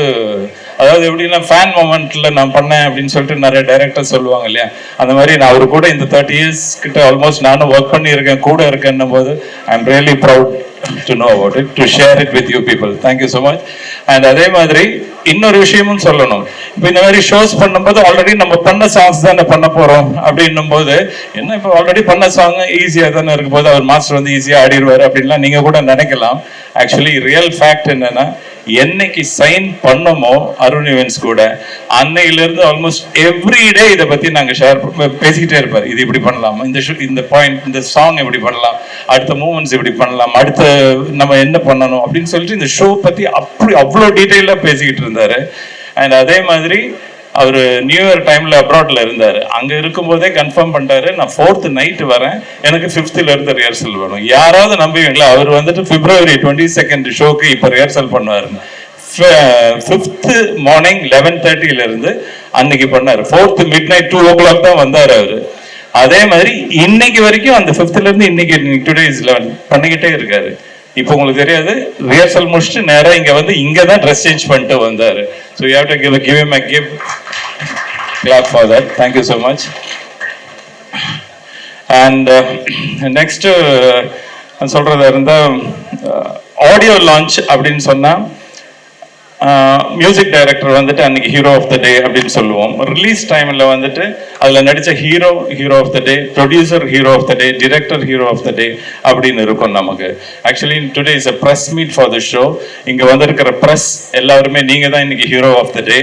அதாவது எப்படின்னா ஃபேன் மொமெண்ட்ல நான் பண்ணேன் அப்படின்னு சொல்லிட்டு நிறைய டைரக்டர் சொல்லுவாங்க இல்லையா, அந்த மாதிரி நான் அவரு கூட இந்த 30 years கிட்ட ஆல்மோஸ்ட் நானும் ஒர்க் பண்ணி இருக்கேன், கூட இருக்கேன்னும் போது I am really proud to know about it, to share it with you people. Thank you so much. And அதே மாதிரி இன்னொரு விஷயமும் சொல்லணும். இப்போ இந்த மாதிரி ஷோஸ் பண்ணும்போது ஆல்ரெடி நம்ம பண்ண சாங்ஸ் தானே பண்ண போறோம் அப்படின்னும் போது, என்ன இப்போ ஆல்ரெடி பண்ண சாங் ஈஸியாக தானே இருக்கும் போது அவர் மாஸ்டர் வந்து ஈஸியாக ஆடிடுவார் அப்படின்லாம் நீங்க கூட நினைக்கலாம். ஆக்சுவலி ரியல் ஃபேக்ட் என்னன்னா, என்னைக்கு சைன் பண்ணமோ அருண் ஈவென்ட்ஸ் கூட அன்னையிலிருந்து ஆல்மோஸ்ட் எவ்ரிடே இதை பத்தி நாங்க பேசிக்கிட்டே இருப்பார். இது இப்படி பண்ணலாம், இந்த பாயிண்ட், இந்த சாங் இப்படி பண்ணலாம், அடுத்த மூமெண்ட்ஸ் இப்படி பண்ணலாம், அடுத்த நம்ம என்ன பண்ணணும் அப்படின்னு சொல்லிட்டு இந்த ஷோ பத்தி அவ்வளோ டீட்டெயிலாக பேசிக்கிட்டு இருந்தாரு. அண்ட் அதே மாதிரி அவர் நியூ இயர் டைம்ல அப்ராட்ல இருந்தாரு. அங்க இருக்கும்போதே கன்ஃபார்ம் பண்ணிட்டாரு, நான் 4th நைட் வரேன், எனக்கு 5th இருந்து ரிஹர்சல் வரும். யாராவது நம்புவீங்களா? அவர் வந்துட்டு February 22 ஷோக்கு இப்ப ரிஹர்சல் பண்ணுவாரு. 5th மார்னிங் 11:30 இருந்து அன்னைக்கு பண்ணாரு. 4th midnight 2 o'clock தான் வந்தாரு அவரு. அதே மாதிரி இன்னைக்கு வரைக்கும் அந்த 5th இருந்து இன்னைக்கு டுடே இஸ் 11 பண்ணிக்கிட்டே இருக்காரு. இப்போ உங்களுக்கு தெரியாது, ரிஹர்சல் முடிச்சுட்டு நேரா இங்க வந்து இங்க தான் ட்ரெஸ் சேஞ்ச் பண்ணிட்டு வந்தாரு. So you have to give him a clap for that. Thank you so much. And next சொல்றதா இருந்தா ஆடியோ லான்ச் அப்படின்னு சொன்னா மியூசிக் டைரக்டர் வந்துட்டு அன்னைக்கு ஹீரோ ஆஃப் த டே அப்படின்னு சொல்லுவோம். ரிலீஸ் டைம்ல வந்துட்டு அதுல நடிச்ச hero of the day, producer hero of the day, director hero of the day அப்படின்னு இருக்கும் நமக்கு. Actually today is a press meet for the show. இங்க வந்திருக்கிற பிரஸ் எல்லாருமே நீங்க தான் இன்னைக்கு ஹீரோ ஆஃப் த டே.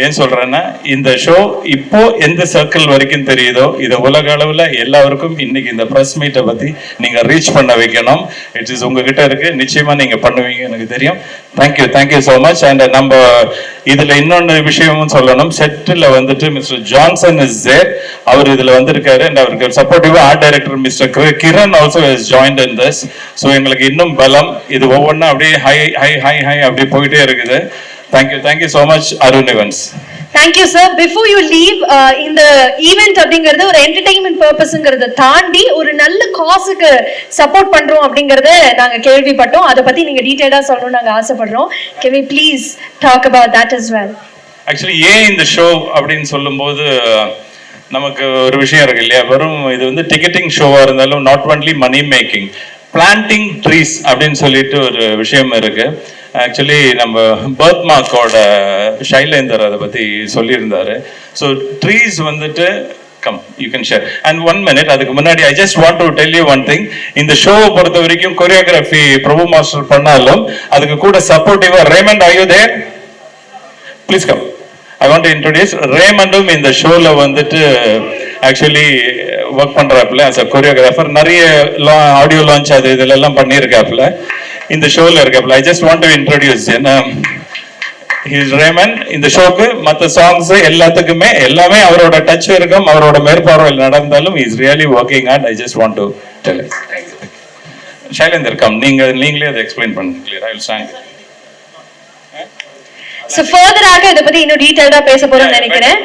ஏன் சொல்றேன்னா, இந்த ஷோ இப்போ எந்த சர்க்கிள் வரைக்கும் தெரியுதோ இதை உலக அளவுல எல்லாருக்கும் இன்னைக்கு இந்த பிரஸ் மீட்டை பத்தி நீங்க ரீச் பண்ண வைக்கணும். இட் இஸ் உங்ககிட்ட இருக்கு, நிச்சயமா நீங்க பண்ணுவீங்க எனக்கு தெரியும். Thank you so much. அண்ட் நம்ம இதுல இன்னொன்று விஷயமும் சொல்லணும். செட்டில் வந்துட்டு மிஸ்டர் ஜான்சன் இஸ் தேர். அவர் இதுல வந்திருக்காரு. அண்ட் அவருக்கு சப்போர்ட்டிவா art director mister Kiran also has joined in this. So எங்களுக்கு இன்னும் பலம். இது ஒவ்வொன்றா அப்படியே ஹை அப்படியே போயிட்டே இருக்குது. Thank you so much, Arun Evans. Thank you, sir. Before you leave, இந்த ஈவென்ட் அப்படிங்கிறது ஒரு என்டர்டெயின்மெண்ட் பர்பஸ்ங்கிறத தாண்டி ஒரு நல்ல காசுக்கு சப்போர்ட் பண்றோம் அப்படிங்கறத நாங்க கேள்விப்பட்டோம். அதை பத்தி நீங்க டீடைலா சொல்லணும்னு நாங்க ஆசைப்படுறோம். Can we please talk about that as well? Actually, ஏன் இந்த ஷோ அப்படின்னு சொல்லும்போது நமக்கு ஒரு விஷயம் இருக்கு இல்லையா? வெறும் இது வந்து டிக்கெட்டிங் ஷோவா இருந்தாலும் not only money making, planting trees அப்படின்னு சொல்லிட்டு ஒரு விஷயம் இருக்கு. ஆக்சுவலி நம்ம பர்த்மார்க்கோட ஷைலேந்தர் அதை பத்தி சொல்லியிருந்தாரு. ஸோ ட்ரீஸ் வந்துட்டு come you can share. And 1 minute அதுக்கு முன்னாடி ஐ just want to tell you one thing. இந்த ஷோவை பொறுத்த வரைக்கும் கொரியோகிராஃபி பிரபு மாஸ்டர் பண்ணாலும் அதுக்கு கூட சப்போர்ட்டிவா Raymond, are you there? Please come. I want to introduce ரேமண்டும் இந்த ஷோல வந்துட்டு ஆக்சுவலி ஒர்க் பண்றாப்புல as a கொரியோகிராஃபர். நிறைய ஆடியோ லான்ச் அது இதெல்லாம் பண்ணியிருக்காப்புல, இந்த ஷோல இருக்காப்புல. I just want to introduce his Raymond. இந்த ஷோக்கு மற்ற சாங்ஸ் எல்லாத்துக்குமே எல்லாமே அவரோட டச் இருக்கும், அவரோட மேற்பார்வையில் நடந்தாலும் is really working hard. I just want to tell. Shailendar come, நீங்களே அதை எக்ஸ்பிளைன் பண்ணுங்க கிளியரா. I will stand. So further ஆக இத பத்தி இன்னும் டீடைலா பேச போறோம்னு நினைக்கிறேன்.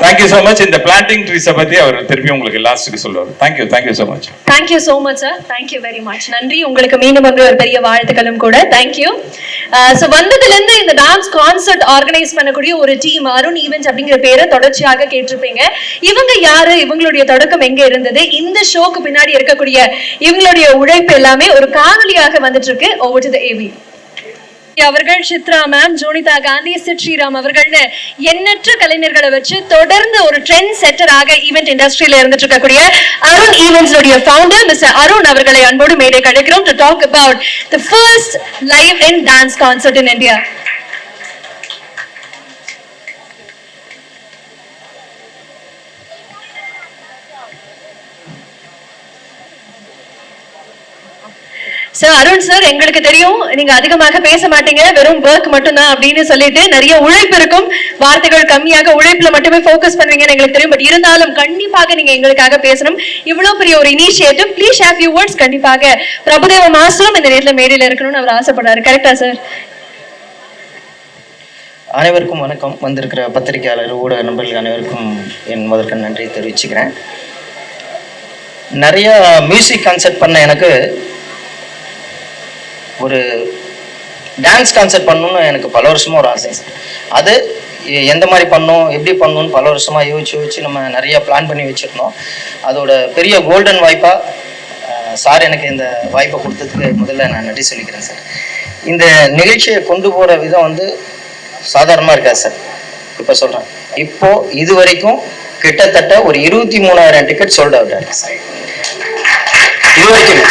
Thank you so much. இந்த பிளான்டிங் ட்ரீஸ் பத்தி அவர் திருப்பி உங்களுக்கு லாஸ்ட்க்கு சொல்லுவார். Thank you so much. Thank you so much sir. Thank you very much. நன்றி. உங்களுக்கு மீண்டும் ஒரு பெரிய வாழ்த்துக்களும் கூட. Thank you. So வந்ததுல இருந்து இந்த டான்ஸ் கான்சர்ட் ஆர்கனைஸ் பண்ணக்கூடிய ஒரு டீம் அருண் ஈவென்ட்ஸ் அப்படிங்கிற பேரை தொடர்ச்சியாக கேட்டிருப்பீங்க. இவங்க யாரு, இவங்களுடைய தொடக்கம் எங்க இருந்தது, இந்த ஷோக்கு பின்னாடி இருக்கக்கூடிய இவங்களுடைய உழைப்பு எல்லாமே ஒரு காணொலியாக வந்துட்டு இருக்கு. Over to the AV. அவர்கள், சித்ரா மேம், ஜோனிதா காந்தி, சிட் ஸ்ரீராம் அவர்கள்னு எண்ணற்ற கலைஞர்களை வச்சு தொடர்ந்து ஒரு ட்ரெண்ட் செட்டராக ஈவென்ட் இண்டஸ்ட்ரியில இருந்துட்டு இருக்கக்கூடிய அருண் ஈவென்ட்ஸ் உடைய ஃபவுண்டர் மிஸ்டர் அருண் அவர்களை அன்போடு மேடை கழிக்கிறோம் to talk about the first live in dance concert in India. Sir, Arun sir, எங்களுக்கு தெரியும் நீங்க அதிகமாக பேச மாட்டீங்க, வெறும் ஒர்க் மட்டும்தான் அப்படின்னு சொல்லிட்டு நிறைய உழைப்பு இருக்கும், வார்த்தைகள் கம்மியாக உழைப்புல மட்டுமே ஃபோக்கஸ் பண்ணுவீங்கன்னு எங்களுக்கு தெரியும். பட் இருந்தாலும் கண்டிப்பாக நீங்க எங்களுக்காக பேசணும். இவ்வளவு பெரிய ஒரு initiative, please share few words. கண்டிப்பாக பிரபுதேவ மாஸ்டரும் இந்த நேரத்துல மேடையில இருக்கணும்னு அவர் ஆசைப்படுறாரு. கரெக்டா சார்? அனைவருக்கும் வணக்கம். வந்திருக்கிற பத்திரிகையாளர், ஊடக நண்பர்கள் அனைவருக்கும் என் முதற்க நன்றி தெரிவிச்சுக்கிறேன். நிறைய மியூசிக் கான்சர்ட் பண்ண எனக்கு ஒரு டான்ஸ் கான்சர்ட் பண்ணணும்னு எனக்கு பல வருஷமாக ஒரு ஆசை. அது எந்த மாதிரி பண்ணணும், எப்படி பண்ணணும்னு பல வருஷமாக யோசிச்சு நம்ம நிறைய பிளான் பண்ணி வச்சுருந்தோம். அதோட பெரிய கோல்டன் வாய்ப்பாக சார் எனக்கு இந்த வாய்ப்பை கொடுத்ததுக்கு முதல்ல நான் நன்றி சொல்லிக்கிறேன் சார். இந்த நிகழ்ச்சியை கொண்டு போகிற விதம் வந்து சாதாரணமாக இருக்காது சார். இப்போ சொல்கிறேன், இப்போது இது வரைக்கும் கிட்டத்தட்ட ஒரு 23,000 டிக்கெட் சோல்ட் அவுட் ஆகிருக்கு சார். இது வரைக்கும்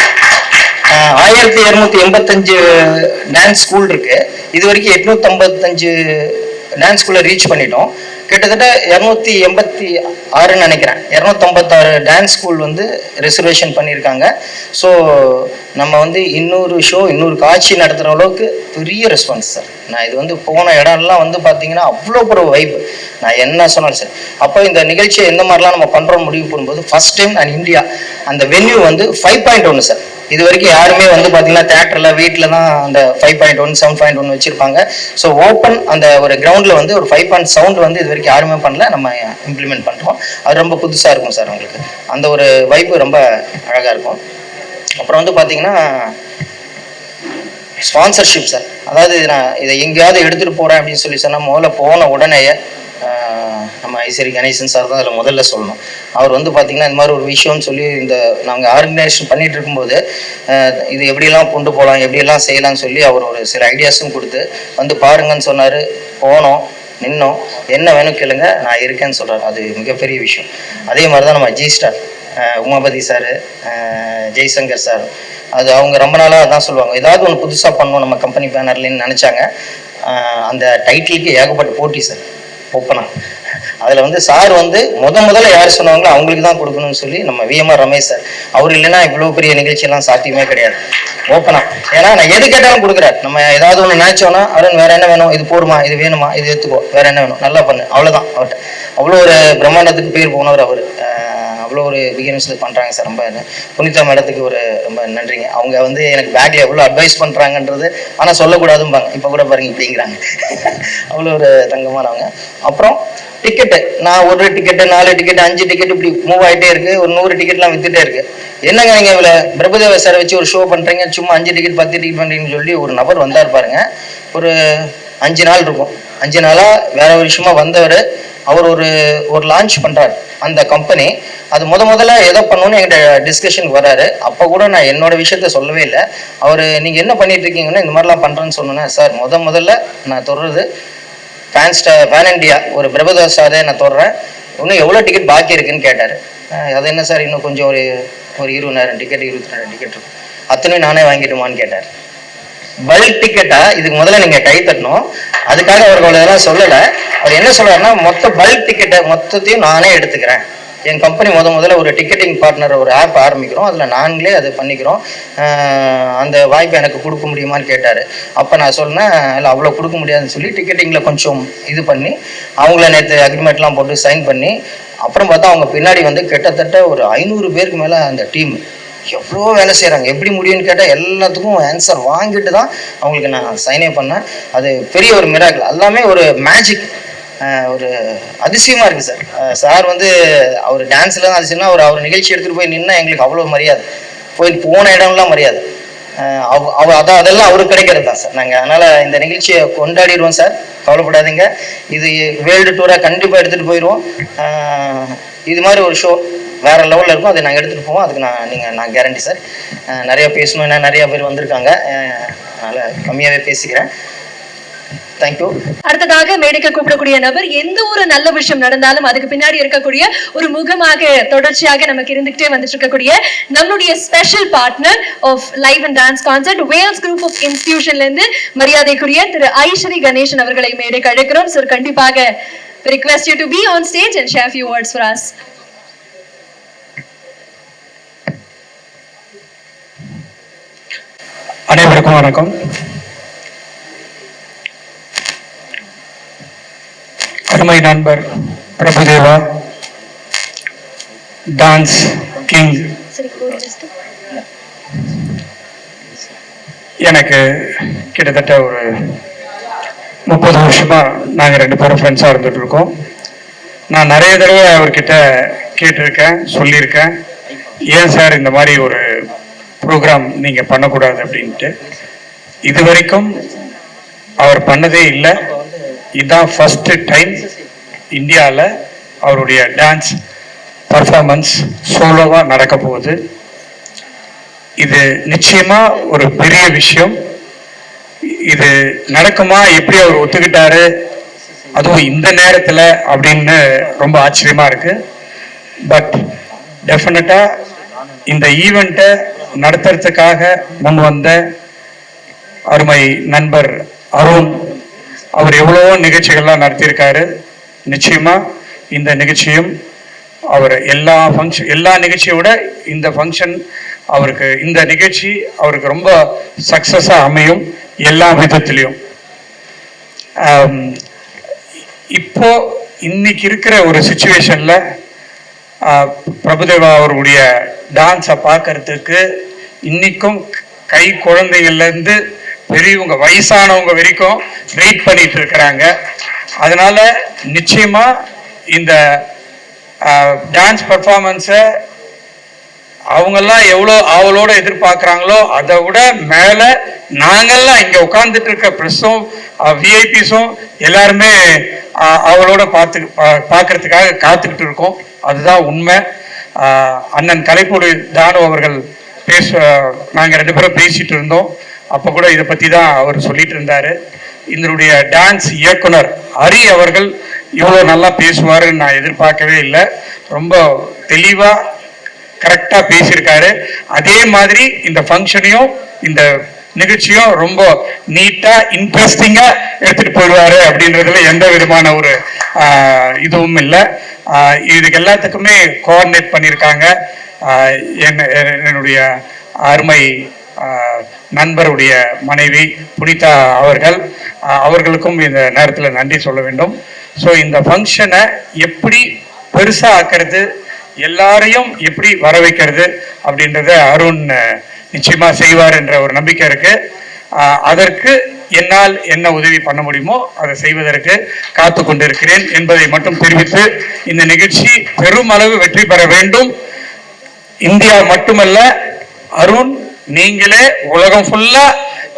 1285 டான்ஸ் ஸ்கூல் இருக்கு. இது வரைக்கும் 855 டான்ஸ் ஸ்கூல்ல ரீச் பண்ணிட்டோம். கிட்டத்தட்ட 286 நினைக்கிறேன், 256 டான்ஸ் ஸ்கூல் வந்து ரிசர்வேஷன் பண்ணியிருக்காங்க. ஸோ நம்ம வந்து இன்னொரு காட்சி நடத்துகிற அளவுக்கு பெரிய ரெஸ்பான்ஸ் சார். நான் இது வந்து போன இடம்லாம் வந்து பார்த்தீங்கன்னா அவ்வளோ ஒரு வைப். நான் என்ன சொன்னாலும் சார். அப்போ இந்த நிகழ்ச்சியை எந்த மாதிரிலாம் நம்ம பண்ணுறோம் முடிவு பண்ணும்போது ஃபர்ஸ்ட் டைம் நான் இந்தியா அந்த வென்யூ வந்து 5.1 சார். இது வரைக்கும் யாருமே வந்து பார்த்தீங்கன்னா தேட்டரில் வீட்டில் தான் அந்த 5.1 7.1 வச்சுருப்பாங்க. ஸோ ஓப்பன் அந்த ஒரு கிரவுண்டில் வந்து ஒரு 5.7 வந்து இது வரைக்கும் யாருமே பண்ணல. நம்ம இம்ப்ளிமெண்ட் பண்ணுறோம். அது ரொம்ப புதுசாக இருக்கும் சார். உங்களுக்கு அந்த ஒரு வைப்பு ரொம்ப அழகாக இருக்கும். அப்புறம் வந்து பார்த்தீங்கன்னா ஸ்பான்சர்ஷிப் சார். அதாவது நான் இதை எங்கேயாவது எடுத்துகிட்டு போகிறேன் அப்படின்னு சொல்லி சொன்னால் முதல்ல போன உடனேயே நம்ம ஐசரி கணேசன் சார் தான் அதில் முதல்ல சொல்லணும். அவர் வந்து பார்த்திங்கன்னா இந்த மாதிரி ஒரு விஷயம்னு சொல்லி இந்த நாங்கள் ஆர்கனைசேஷன் பண்ணிகிட்டு இருக்கும்போது இது எப்படியெல்லாம் கொண்டு போகலாம் எப்படியெல்லாம் செய்யலாம்னு சொல்லி அவர் ஒரு சில ஐடியாஸும் கொடுத்து வந்து பாருங்கன்னு சொன்னார். போனோம், நின்னோம், என்ன வேணும் கேளுங்க நான் இருக்கேன்னு சொல்கிறார். அது மிகப்பெரிய விஷயம். அதே மாதிரி தான் நம்ம G star Umapathi sir, Jaishankar sir, அது அவங்க ரொம்ப நாளாக அதான் சொல்லுவாங்க, ஏதாவது ஒன்று புதுசாக பண்ணணும் நம்ம கம்பெனி பேனர்லன்னு நினச்சாங்க. அந்த டைட்டிலுக்கு ஏகப்பட்ட போட்டி சார். ஓப்பனா அதில் வந்து சார் வந்து முதல்ல யார் சொன்னாங்களோ அவங்களுக்கு தான் கொடுக்கணும்னு சொல்லி நம்ம விஎம்ஆர் ரமேஷ் சார், அவர் இல்லைன்னா இவ்வளோ பெரிய நிகழ்ச்சியெல்லாம் சாத்தியமே கிடையாது. ஓப்பனா ஏன்னா நான் எது கேட்டாலும் கொடுக்குறாரு. நம்ம ஏதாவது ஒன்று நினைச்சோன்னா அருண் வேற என்ன வேணும், இது போடுமா, இது வேணுமா, இது எடுத்துக்கோ, வேற என்ன வேணும், நல்லா பண்ணு, அவ்வளோதான். அவர்கிட்ட அவ்வளோ ஒரு பிரம்மாண்டத்துக்கு பேர் போனவர் அவர். அவ்வளோ ஒரு பிகினர்ஸில் பண்ணுறாங்க சார். ரொம்ப புனிதா மேடத்துக்கு ஒரு ரொம்ப நன்றிங்க. அவங்க வந்து எனக்கு பேக்கில் எவ்வளோ அட்வைஸ் பண்ணுறாங்கன்றது ஆனால் சொல்லக்கூடாதும்பாங்க. இப்போ கூட பாருங்க இப்படிங்கிறாங்க. அவ்வளோ ஒரு தங்கமானவங்க. அப்புறம் டிக்கெட்டு, நான் ஒரு டிக்கெட்டு 4 டிக்கெட்டு 5 டிக்கெட் இப்படி மூவ் ஆகிட்டே இருக்கு. ஒரு 100 டிக்கெட்லாம் வித்துட்டே இருக்கு. என்னங்க நீங்கள் இவ்வளோ பிரபுதேவ சாரை வச்சு ஒரு ஷோ பண்ணுறீங்க, சும்மா 5 டிக்கெட் 10 டிக்கெட் பண்ணுறீங்கன்னு சொல்லி ஒரு நபர் வந்தார் பாருங்க. ஒரு 5 நாள் இருக்கும். 5 நாளாக வேற ஒரு விஷயமா வந்தவர். அவர் ஒரு லான்ச் பண்ணுறாரு அந்த கம்பெனி. அது முதல்ல எதை பண்ணணும்னு என்கிட்ட டிஸ்கஷனுக்கு வராரு. அப்போ கூட நான் என்னோட விஷயத்த சொல்லவே இல்லை. அவர் நீங்கள் என்ன பண்ணிட்டு இருக்கீங்கன்னா இந்த மாதிரிலாம் பண்ணுறேன்னு சொன்னேன்னா, சார் முதல்ல நான் தொடர்றது பேன் இண்டியா ஒரு பிரபுதாஸ் சாரே நான் தொடறேன். இன்னும் எவ்வளோ டிக்கெட் பாக்கி இருக்குன்னு கேட்டார். அது என்ன சார் இன்னும் கொஞ்சம் ஒரு 20,000 டிக்கெட் 22 டிக்கெட் இருக்கும், அத்தனையும் நானே வாங்கிட்டுமான்னு கேட்டார். பல்க் டிக்கெட்டா இதுக்கு முதல்ல நீங்கள் கை தட்டணும். அதுக்காக அவர்கள் இதெல்லாம் சொல்லலை. அவர் என்ன சொல்றாருன்னா மொத்த பல்க் டிக்கெட்டை மொத்தத்தையும் நானே எடுத்துக்கிறேன். என் கம்பெனி முதல்ல ஒரு டிக்கெட்டிங் பார்ட்னர் ஒரு ஆப் ஆரம்பிக்கிறோம், அதில் நாங்களே அதை பண்ணிக்கிறோம், அந்த வாய்ப்பை எனக்கு கொடுக்க முடியுமான்னு கேட்டார். அப்போ நான் சொன்னேன் இல்லை அவ்வளோ கொடுக்க முடியாதுன்னு சொல்லி டிக்கெட்டிங்கில் கொஞ்சம் இது பண்ணி அவங்கள நேற்று அக்ரிமெண்ட்லாம் போட்டு சைன் பண்ணி அப்புறம் பார்த்தா அவங்க பின்னாடி வந்து கிட்டத்தட்ட ஒரு 500 பேருக்கு மேலே அந்த டீம் எவ்வளோ வேலை செய்கிறாங்க. எப்படி முடியும்னு கேட்டால் எல்லாத்துக்கும் ஆன்சர் வாங்கிட்டு தான் அவங்களுக்கு நான் சைனே பண்ணேன். அது பெரிய ஒரு மிராக்கிள், எல்லாமே ஒரு மேஜிக், ஒரு அதிசயமாக இருக்குது சார். சார் வந்து அவர் டான்ஸில் தான் அதிசயம்னா அவர் நிகழ்ச்சி எடுத்துகிட்டு போய் நின்னா எங்களுக்கு அவ்வளோ மரியாதை, போன இடம்லாம் மரியாதை. அதெல்லாம் அவருக்கு கிடைக்கிறது தான் சார். நாங்கள் அதனால் இந்த நிகழ்ச்சியை கொண்டாடிடுவோம் சார், கவலைப்படாதீங்க. இது வேர்ல்டு டூராக கண்டிப்பாக எடுத்துகிட்டு போயிடுவோம். இது மாதிரி ஒரு ஷோ வேறு லெவலில் இருக்கும், அதை நாங்கள் எடுத்துகிட்டு போவோம். அதுக்கு நான் கேரண்டி சார். நிறையா பேசணும், ஏன்னா நிறையா பேர் வந்திருக்காங்க, அதனால் கம்மியாகவே பேசிக்கிறேன். தேங்க்யூ. அடுத்ததாக மேடைக்கு கூப்பிடக்கூடிய நபர் எந்த ஒரு நல்ல விஷயம் நடந்தாலும் அதுக்கு பின்னாடி இருக்கக்கூடிய ஒரு முகமாக தொடர்ச்சியாக நமக்கு இருந்துகிட்டே வந்துட்டு இருக்கக்கூடிய நம்மளுடைய special partner of live and dance concert Vels group of இன்ஸ்டிடியூஷன்ல இருந்து மரியாதைக்குரிய திரு ஐஸ்வரி கணேசன் அவர்களை மேடைக்கு அழைக்கிறோம். சார் கண்டிப்பாக request you to be on stage and share few words for us. அனைவருக்கும் வணக்கம். அருமை நண்பர் பிரபுதேவா, டான்ஸ் கிங், எனக்கு கிட்டத்தட்ட ஒரு 30 வருஷமா நாங்கள் 2 பேரும் ஃப்ரெண்ட்ஸாக இருந்துட்டு இருக்கோம். நான் நிறைய தடவை அவர்கிட்ட கேட்டிருக்கேன், சொல்லியிருக்கேன், ஏன் சார் இந்த மாதிரி ஒரு ப்ரோக்ராம் நீங்கள் பண்ணக்கூடாது அப்படின்ட்டு. இது வரைக்கும் அவர் பண்ணதே இல்லை. இதுதான் ஃபஸ்ட்டு டைம் இந்தியாவில் அவருடைய டான்ஸ் பர்ஃபார்மன்ஸ் சோலோவாக நடக்க போகுது. இது நிச்சயமாக ஒரு பெரிய விஷயம். இது நடக்குமா, எப்படி அவர் ஒத்துக்கிட்டாரு, அதுவும் இந்த நேரத்தில் அப்படின்னு ரொம்ப ஆச்சரியமாக இருக்குது. பட் டெஃபினட்டாக இந்த ஈவெண்ட்டை நடத்துறதுக்காக முன் வந்த அருமை நண்பர் அருண், அவர் எவ்வளவோ நிகழ்ச்சிகள்லாம் நடத்தியிருக்காரு. நிச்சயமா இந்த நிகழ்ச்சியும் அவர் எல்லா நிகழ்ச்சியோட இந்த ஃபங்க்ஷன் அவருக்கு, இந்த நிகழ்ச்சி அவருக்கு ரொம்ப சக்சஸாக அமையும் எல்லா விதத்திலையும். இப்போ இன்னைக்கு இருக்கிற ஒரு சுச்சுவேஷன்ல பிரபுதேவா அவருடைய டான்ஸை பார்க்கறதுக்கு இன்னைக்கும் கை குழந்தைகள்ல இருந்து பெரியவங்க வயசானவங்க வரைக்கும் வெயிட் பண்ணிட்டு இருக்கிறாங்க. அதனால நிச்சயமா இந்த டான்ஸ் பர்ஃபார்மன்ஸை அவங்கெல்லாம் எவ்வளோ அவளோட எதிர்பார்க்குறாங்களோ அதை விட மேலே நாங்கள்லாம் இங்கே உட்கார்ந்துட்டு இருக்க ப்ரெஸ்ஸும் விஐபிஸும் எல்லாருமே அவளோட பார்க்கறதுக்காக காத்துக்கிட்டு இருக்கோம். அதுதான் உண்மை. அண்ணன் கலைப்பொடி தானு அவர்கள் நாங்கள் 2 பேரும் பேசிட்டு இருந்தோம். அப்போ கூட இதை பற்றி தான் அவர் சொல்லிட்டு இருந்தார். இதனுடைய டான்ஸ் இயக்குனர் ஹரி அவர்கள் இவ்வளோ நல்லா பேசுவாருன்னு நான் எதிர்பார்க்கவே இல்லை. ரொம்ப தெளிவாக கரெக்டாக பேசியிருக்காரு. அதே மாதிரி இந்த ஃபங்க்ஷனையும் இந்த நிகழ்ச்சியும் ரொம்ப நீட்டாக இன்ட்ரெஸ்டிங்காக எடுத்துகிட்டு போயிடுவாரு அப்படின்றதுல எந்த விதமான ஒரு இதுவும் இல்லை. இதுக்கு எல்லாத்துக்குமே கோஆர்டினேட் பண்ணியிருக்காங்க என்னுடைய அருமை நண்பருடைய மனைவி புனிதா அவர்களுக்கும் இந்த நேரத்தில் நன்றி சொல்ல வேண்டும். ஸோ இந்த ஃபங்க்ஷனை எப்படி பெருசாக ஆக்கிறது, எல்லாரையும் எப்படி வர வைக்கிறது அப்படின்றத அருண் நிச்சயமா செய்வார் என்ற ஒரு நம்பிக்கை இருக்கு. அதற்கு என்னால் என்ன உதவி பண்ண முடியுமோ அதை செய்வதற்கு காத்து கொண்டிருக்கிறேன் என்பதை மட்டும் தெரிவித்து இந்த நிகழ்ச்சி பெருமளவு வெற்றி பெற வேண்டும். இந்தியா மட்டுமல்ல, அருண் நீங்களே உலகம் ஃபுல்லா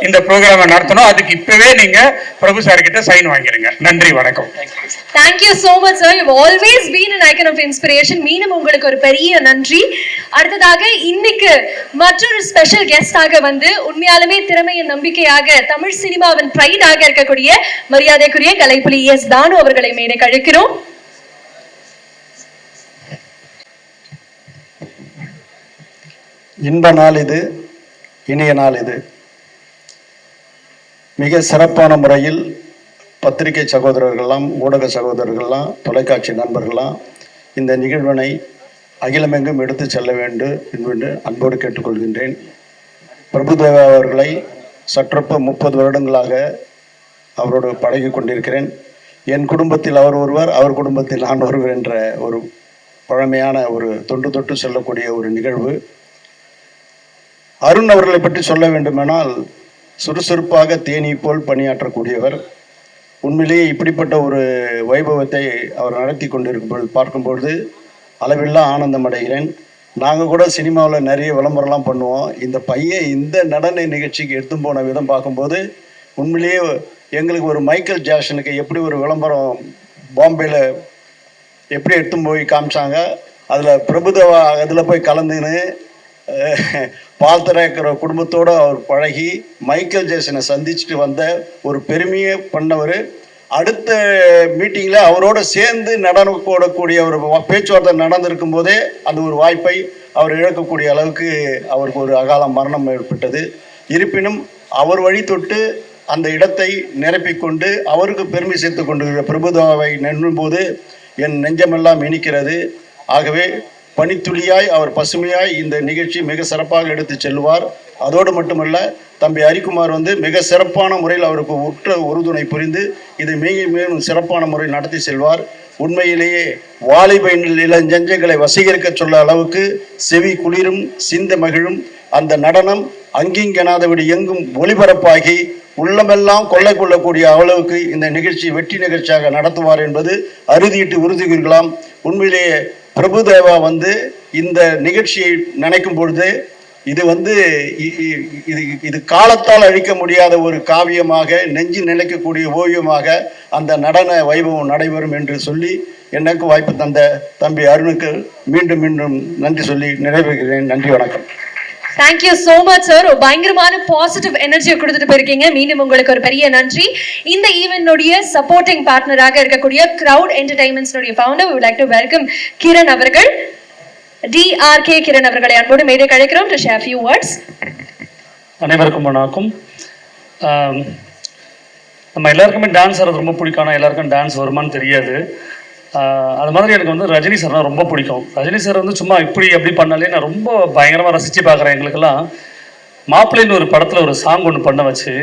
இந்த ப்ரோக்ராமை நடத்தணும். அதுக்கு இப்பவே நீங்க பிரபு சார் கிட்ட சைன் வாங்கிருங்க. நன்றி, வணக்கம். Thank you so much sir. You've always been an icon of inspiration. மீண்டும் உங்களுக்கு ஒரு பெரிய நன்றி. அடுத்ததாக இன்னைக்கு மற்றொரு ஸ்பெஷல் கெஸ்டாக வந்து உண்மையாலுமே திறமையின் நம்பிக்கையாக தமிழ் சினிமாவின் பிரைடாக இருக்கக்கூடிய மரியாதைக்குரிய கலைப்புலி எஸ் தானு அவர்களை மேடைக்கு அழைக்கிறோம். இன்ப நாள் இது, இனிய நாள் இது. மிக சிறப்பான முறையில் பத்திரிகை சகோதரர்கள்லாம், ஊடக சகோதரர்கள்லாம், தொலைக்காட்சி நண்பர்கள்லாம் இந்த நிகழ்வினை அகிலமெங்கும் எடுத்து செல்ல வேண்டும் என்று அன்போடு கேட்டுக்கொள்கின்றேன். பிரபுதேவா அவர்களை சற்றொப்ப 30 வருடங்களாக அவரோடு பழகி கொண்டிருக்கிறேன். என் குடும்பத்தில் அவர் ஒருவர், அவர் குடும்பத்தில் நான் ஒருவர் என்ற ஒரு பழமையான ஒரு தொண்டு தொட்டு செல்லக்கூடிய ஒரு நிகழ்வு. அருண் அவர்களை பற்றி சொல்ல வேண்டுமானால் சுறுசுறுப்பாக தேனீ போல் பணியாற்றக்கூடியவர். உண்மையிலேயே இப்படிப்பட்ட ஒரு வைபவத்தை அவர் நடத்தி கொண்டிருக்கும்போது பார்க்கும்பொழுது அளவில்லா ஆனந்தம் அடைகிறேன். நாங்கள் கூட சினிமாவில் நிறைய விளம்பரம்லாம் பண்ணுவோம். இந்த பையன் இந்த நடன நிகழ்ச்சிக்கு எடுத்து போன விதம் பார்க்கும்போது உண்மையிலேயே எங்களுக்கு ஒரு மைக்கேல் ஜாக்சனுக்கு எப்படி ஒரு விளம்பரம் பாம்பேயில் எப்படி எடுத்து போய் காமிச்சாங்க, அதில் பிரபுதேவா அதில் போய் கலந்துன்னு பால்தராக்கிற குடும்பத்தோடு அவர் பழகி மைக்கேல் ஜாக்சனை சந்திச்சுட்டு வந்த ஒரு பெருமையை பண்ணவர். அடுத்த மீட்டிங்கில் அவரோட சேர்ந்து நடனம் போடக்கூடிய ஒரு பேச்சுவார்த்தை நடந்திருக்கும் போதே அந்த ஒரு வாய்ப்பை அவர் இழக்கக்கூடிய அளவுக்கு அவருக்கு ஒரு அகால மரணம் ஏற்பட்டது. இருப்பினும் அவர் வழி தொட்டு அந்த இடத்தை நிரப்பிக்கொண்டு அவருக்கு பெருமை சேர்த்து கொண்டிருக்கிற பிரபுதேவாவை நின்னும்போது என் நெஞ்சமெல்லாம் இனிக்கிறது. ஆகவே பனித்துளியாய் அவர் பசுமையாய் இந்த நிகழ்ச்சி மிக சிறப்பாக எடுத்து செல்வார். அதோடு மட்டுமல்ல, தம்பி ஹரிக்குமார் மிக சிறப்பான முறையில் அவருக்கு உற்ற உறுதுணை புரிந்து இதை மேலும் சிறப்பான முறையில் நடத்தி செல்வார். உண்மையிலேயே வாலிப இளஞ்செஞ்சங்களை வசீகரிக்க சொல்ல அளவுக்கு செவி குளிரும் சிந்த மகிழும் அந்த நடனம் அங்கிங்கெனாதபடி எங்கும் ஒளிபரப்பாகி உள்ளமெல்லாம் கொள்ளை கொள்ளக்கூடிய அளவுக்கு இந்த நிகழ்ச்சி வெற்றி நிகழ்ச்சியாக நடத்துவார் என்பது அறுதியிட்டு உறுதிகூறலாம். உண்மையிலேயே பிரபுதேவா இந்த நிகழ்ச்சியை நினைக்கும் பொழுது இது காலத்தால் அழிக்க முடியாத ஒரு காவியமாக, நெஞ்சு நிலைக்கக்கூடிய ஓவியமாக அந்த நடன வைபவம் நடைபெறும் என்று சொல்லி எனக்கு வாய்ப்பு தந்த தம்பி அருணுக்கு மீண்டும் மீண்டும் நன்றி சொல்லி நிறைவேறுகிறேன். நன்றி, வணக்கம். Thank you so much sir. ஒரு பயங்கரமான பாசிட்டிவ் எனர்ஜியை கொடுத்துட்டு போயிருக்கீங்க. மீண்டும் உங்களுக்கு ஒரு பெரிய நன்றி. இந்த ஈவென்ட்னுடைய சப்போர்ட்டிங் பார்ட்னராக இருக்கக்கூடிய கிரவுட் என்டர்டைன்மெண்ட்ஸ்னுடைய founder, we would like to welcome Kiran அவர்கள். DRK கிரண் அவர்களை அன்போடு மேடை அழைக்கிறோம் to share few words. அனைவருக்கும் வணக்கம். நம்ம எல்லாருக்குமே டான்ஸ் ஆடுறது ரொம்ப பிடிக்கும். ஆனால் எல்லாருக்கும் டான்ஸ் வருமானு தெரியாது. அது மாதிரி எனக்கு வந்து ரஜினி சார்னா ரொம்ப பிடிக்கும். ரஜினி சார் வந்து சும்மா இப்படி அப்படி பண்ணாலே நான் ரொம்ப பயங்கரமாக ரசித்து பார்க்குறேன். எங்களுக்கெல்லாம் மாப்பிள்ளைன்னு ஒரு படத்தில் ஒரு சாங் ஒன்று பண்ண வச்சு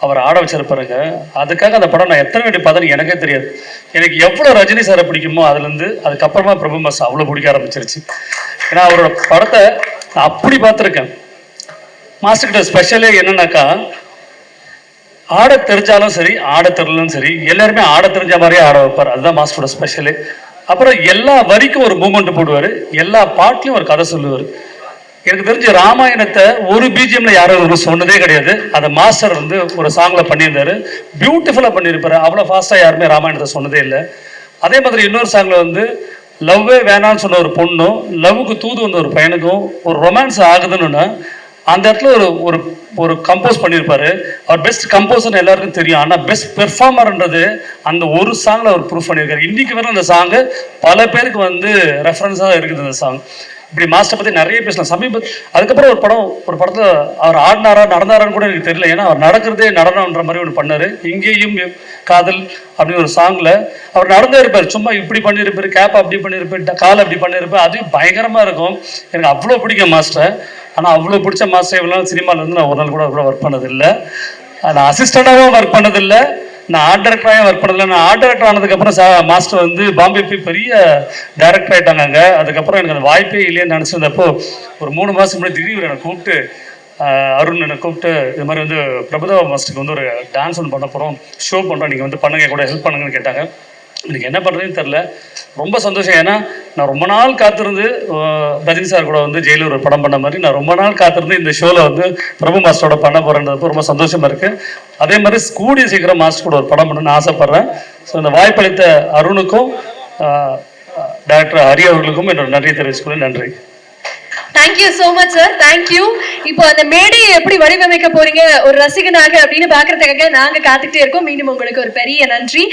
அவர் ஆட வச்சிருப்பாருங்க. அதுக்காக அந்த படம் நான் எத்தனை வாட்டி பார்த்தேன்னு எனக்கே தெரியாது. எனக்கு எவ்வளோ ரஜினி சாரை பிடிக்குமோ அதுலேருந்து அதுக்கப்புறமா பிரபு மாஸ்டர் அவ்வளோ பிடிக்க ஆரம்பிச்சிருச்சு. ஏன்னா அவரோட படத்தை நான் அப்படி பார்த்துருக்கேன். மாஸ்டர்கிட்ட ஸ்பெஷலே என்னன்னாக்கா, ஆட தெரிஞ்சாலும் சரி ஆட தெரியலும் சரி எல்லாருமே ஆட தெரிஞ்ச மாதிரியே ஆட வைப்பார். அதுதான் மாஸ்டரோட ஸ்பெஷலு. அப்புறம் எல்லா வரிக்கும் ஒரு மூமெண்ட் போடுவார், எல்லா பாட்லையும் ஒரு கதை சொல்லுவார். எனக்கு தெரிஞ்ச ராமாயணத்தை ஒரு பிஜிஎம்ல யாரும் சொன்னதே கிடையாது. அதை மாஸ்டர் வந்து ஒரு சாங்ல பண்ணியிருந்தாரு, பியூட்டிஃபுல்லா பண்ணியிருப்பாரு. அவ்வளோ ஃபாஸ்டா யாருமே ராமாயணத்தை சொன்னதே இல்லை. அதே மாதிரி இன்னொரு சாங்ல வந்து லவ்வே வேணான்னு சொன்ன ஒரு பொண்ணும் லவ்வுக்கு தூது வந்த ஒரு பையனுக்கும் ஒரு ரொமான்ஸ் ஆகுதுன்னு அந்த இடத்துல ஒரு ஒரு ஒரு கம்போஸ் பண்ணியிருப்பாரு. அவர் பெஸ்ட் கம்போசர்னு எல்லாருக்கும் தெரியும். ஆனால் பெஸ்ட் பெர்ஃபார்மர்ன்றது அந்த ஒரு சாங்ல அவர் ப்ரூவ் பண்ணியிருக்காரு. இன்னைக்கு வரை அந்த சாங்கு பல பேருக்கு வந்து ரெஃபரன்ஸாக இருக்குது. அந்த சாங் இப்படி மாஸ்டர் பற்றி நிறைய பேசலாம். அதுக்கப்புறம் ஒரு படத்தில் அவர் ஆடினாரா நடந்தாரான்னு கூட எனக்கு தெரியல. ஏன்னா அவர் நடக்கிறதே நடனம்ன்ற மாதிரி ஒன்று பண்ணார். இங்கேயும் காதல் அப்படின்னு ஒரு சாங்கில் அவர் நடந்தே இருப்பார். சும்மா இப்படி பண்ணியிருப்பார், கேப் அப்படி பண்ணியிருப்பார், கால் அப்படி பண்ணியிருப்பார். அதுவும் பயங்கரமாக இருக்கும். எனக்கு அவ்வளோ பிடிக்கும் மாஸ்டர். ஆனால் அவ்வளோ பிடிச்ச மாஸ்டர் இவ்வளோ சினிமாவில் இருந்து நான் ஒரு நாள் கூட அவ்வளோ ஒர்க் பண்ணதில்லை. நான் அசிஸ்டண்டாகவும் ஒர்க் பண்ணதில்லை, நான் ஆர்ட் டைரக்டராகவும் ஒர்க் பண்ணதில்லை. நான் ஆர்ட் டைரக்டர் ஆனதுக்கப்புறம் மாஸ்டர் வந்து பாம்பே போய் பெரிய டைரக்டர் ஆகிட்டாங்க அங்கே. அதுக்கப்புறம் எனக்கு அந்த வாய்ப்பே இல்லைன்னு நினச்சிருந்தப்போ ஒரு 3 மாதம் முன்னாடி திடீர் என்னை கூப்பிட்டு அருண் என்னை கூப்பிட்டு இது மாதிரி வந்து பிரபுதேவா மாஸ்டருக்கு வந்து ஒரு டான்ஸ் ஒன்று பண்ண போகிறோம், ஷோ பண்ணுறோம், நீங்கள் வந்து பண்ணுங்க, கூட ஹெல்ப் பண்ணுங்கன்னு கேட்டாங்க. எனக்கு என்ன பண்ணுறதுன்னு தெரில. ரொம்ப சந்தோஷம். ஏன்னா நான் ரொம்ப நாள் காத்திருந்து ரஜினி சார் கூட வந்து ஜெயிலர் ஒரு படம் பண்ண மாதிரி நான் ரொம்ப நாள் காத்திருந்து இந்த ஷோவில் வந்து பிரபு மாஸ்டரோட பண்ண போகிறேன்றது ரொம்ப சந்தோஷமாக இருக்குது. அதே மாதிரி கூடிய சீக்கிரம் மாஸ்டர் கூட ஒரு படம் பண்ணணும்னு ஆசைப்பட்றேன். ஸோ இந்த வாய்ப்பளித்த அருணுக்கும் டைரக்டர் ஹரி அவர்களுக்கும் என்னோட நன்றி தெரிவிச்சுக்கொள்ள. நன்றி. Thank you so much sir, thank you. இப்போ அந்த மேடையை எப்படி வடிவமைக்க போறீங்க ஒரு ரசிகனாக அப்படின்னு பாக்குறதுக்காக நாங்க காத்துக்கிட்டே இருக்கோம். மீண்டும் உங்களுக்கு ஒரு பெரிய நன்றி.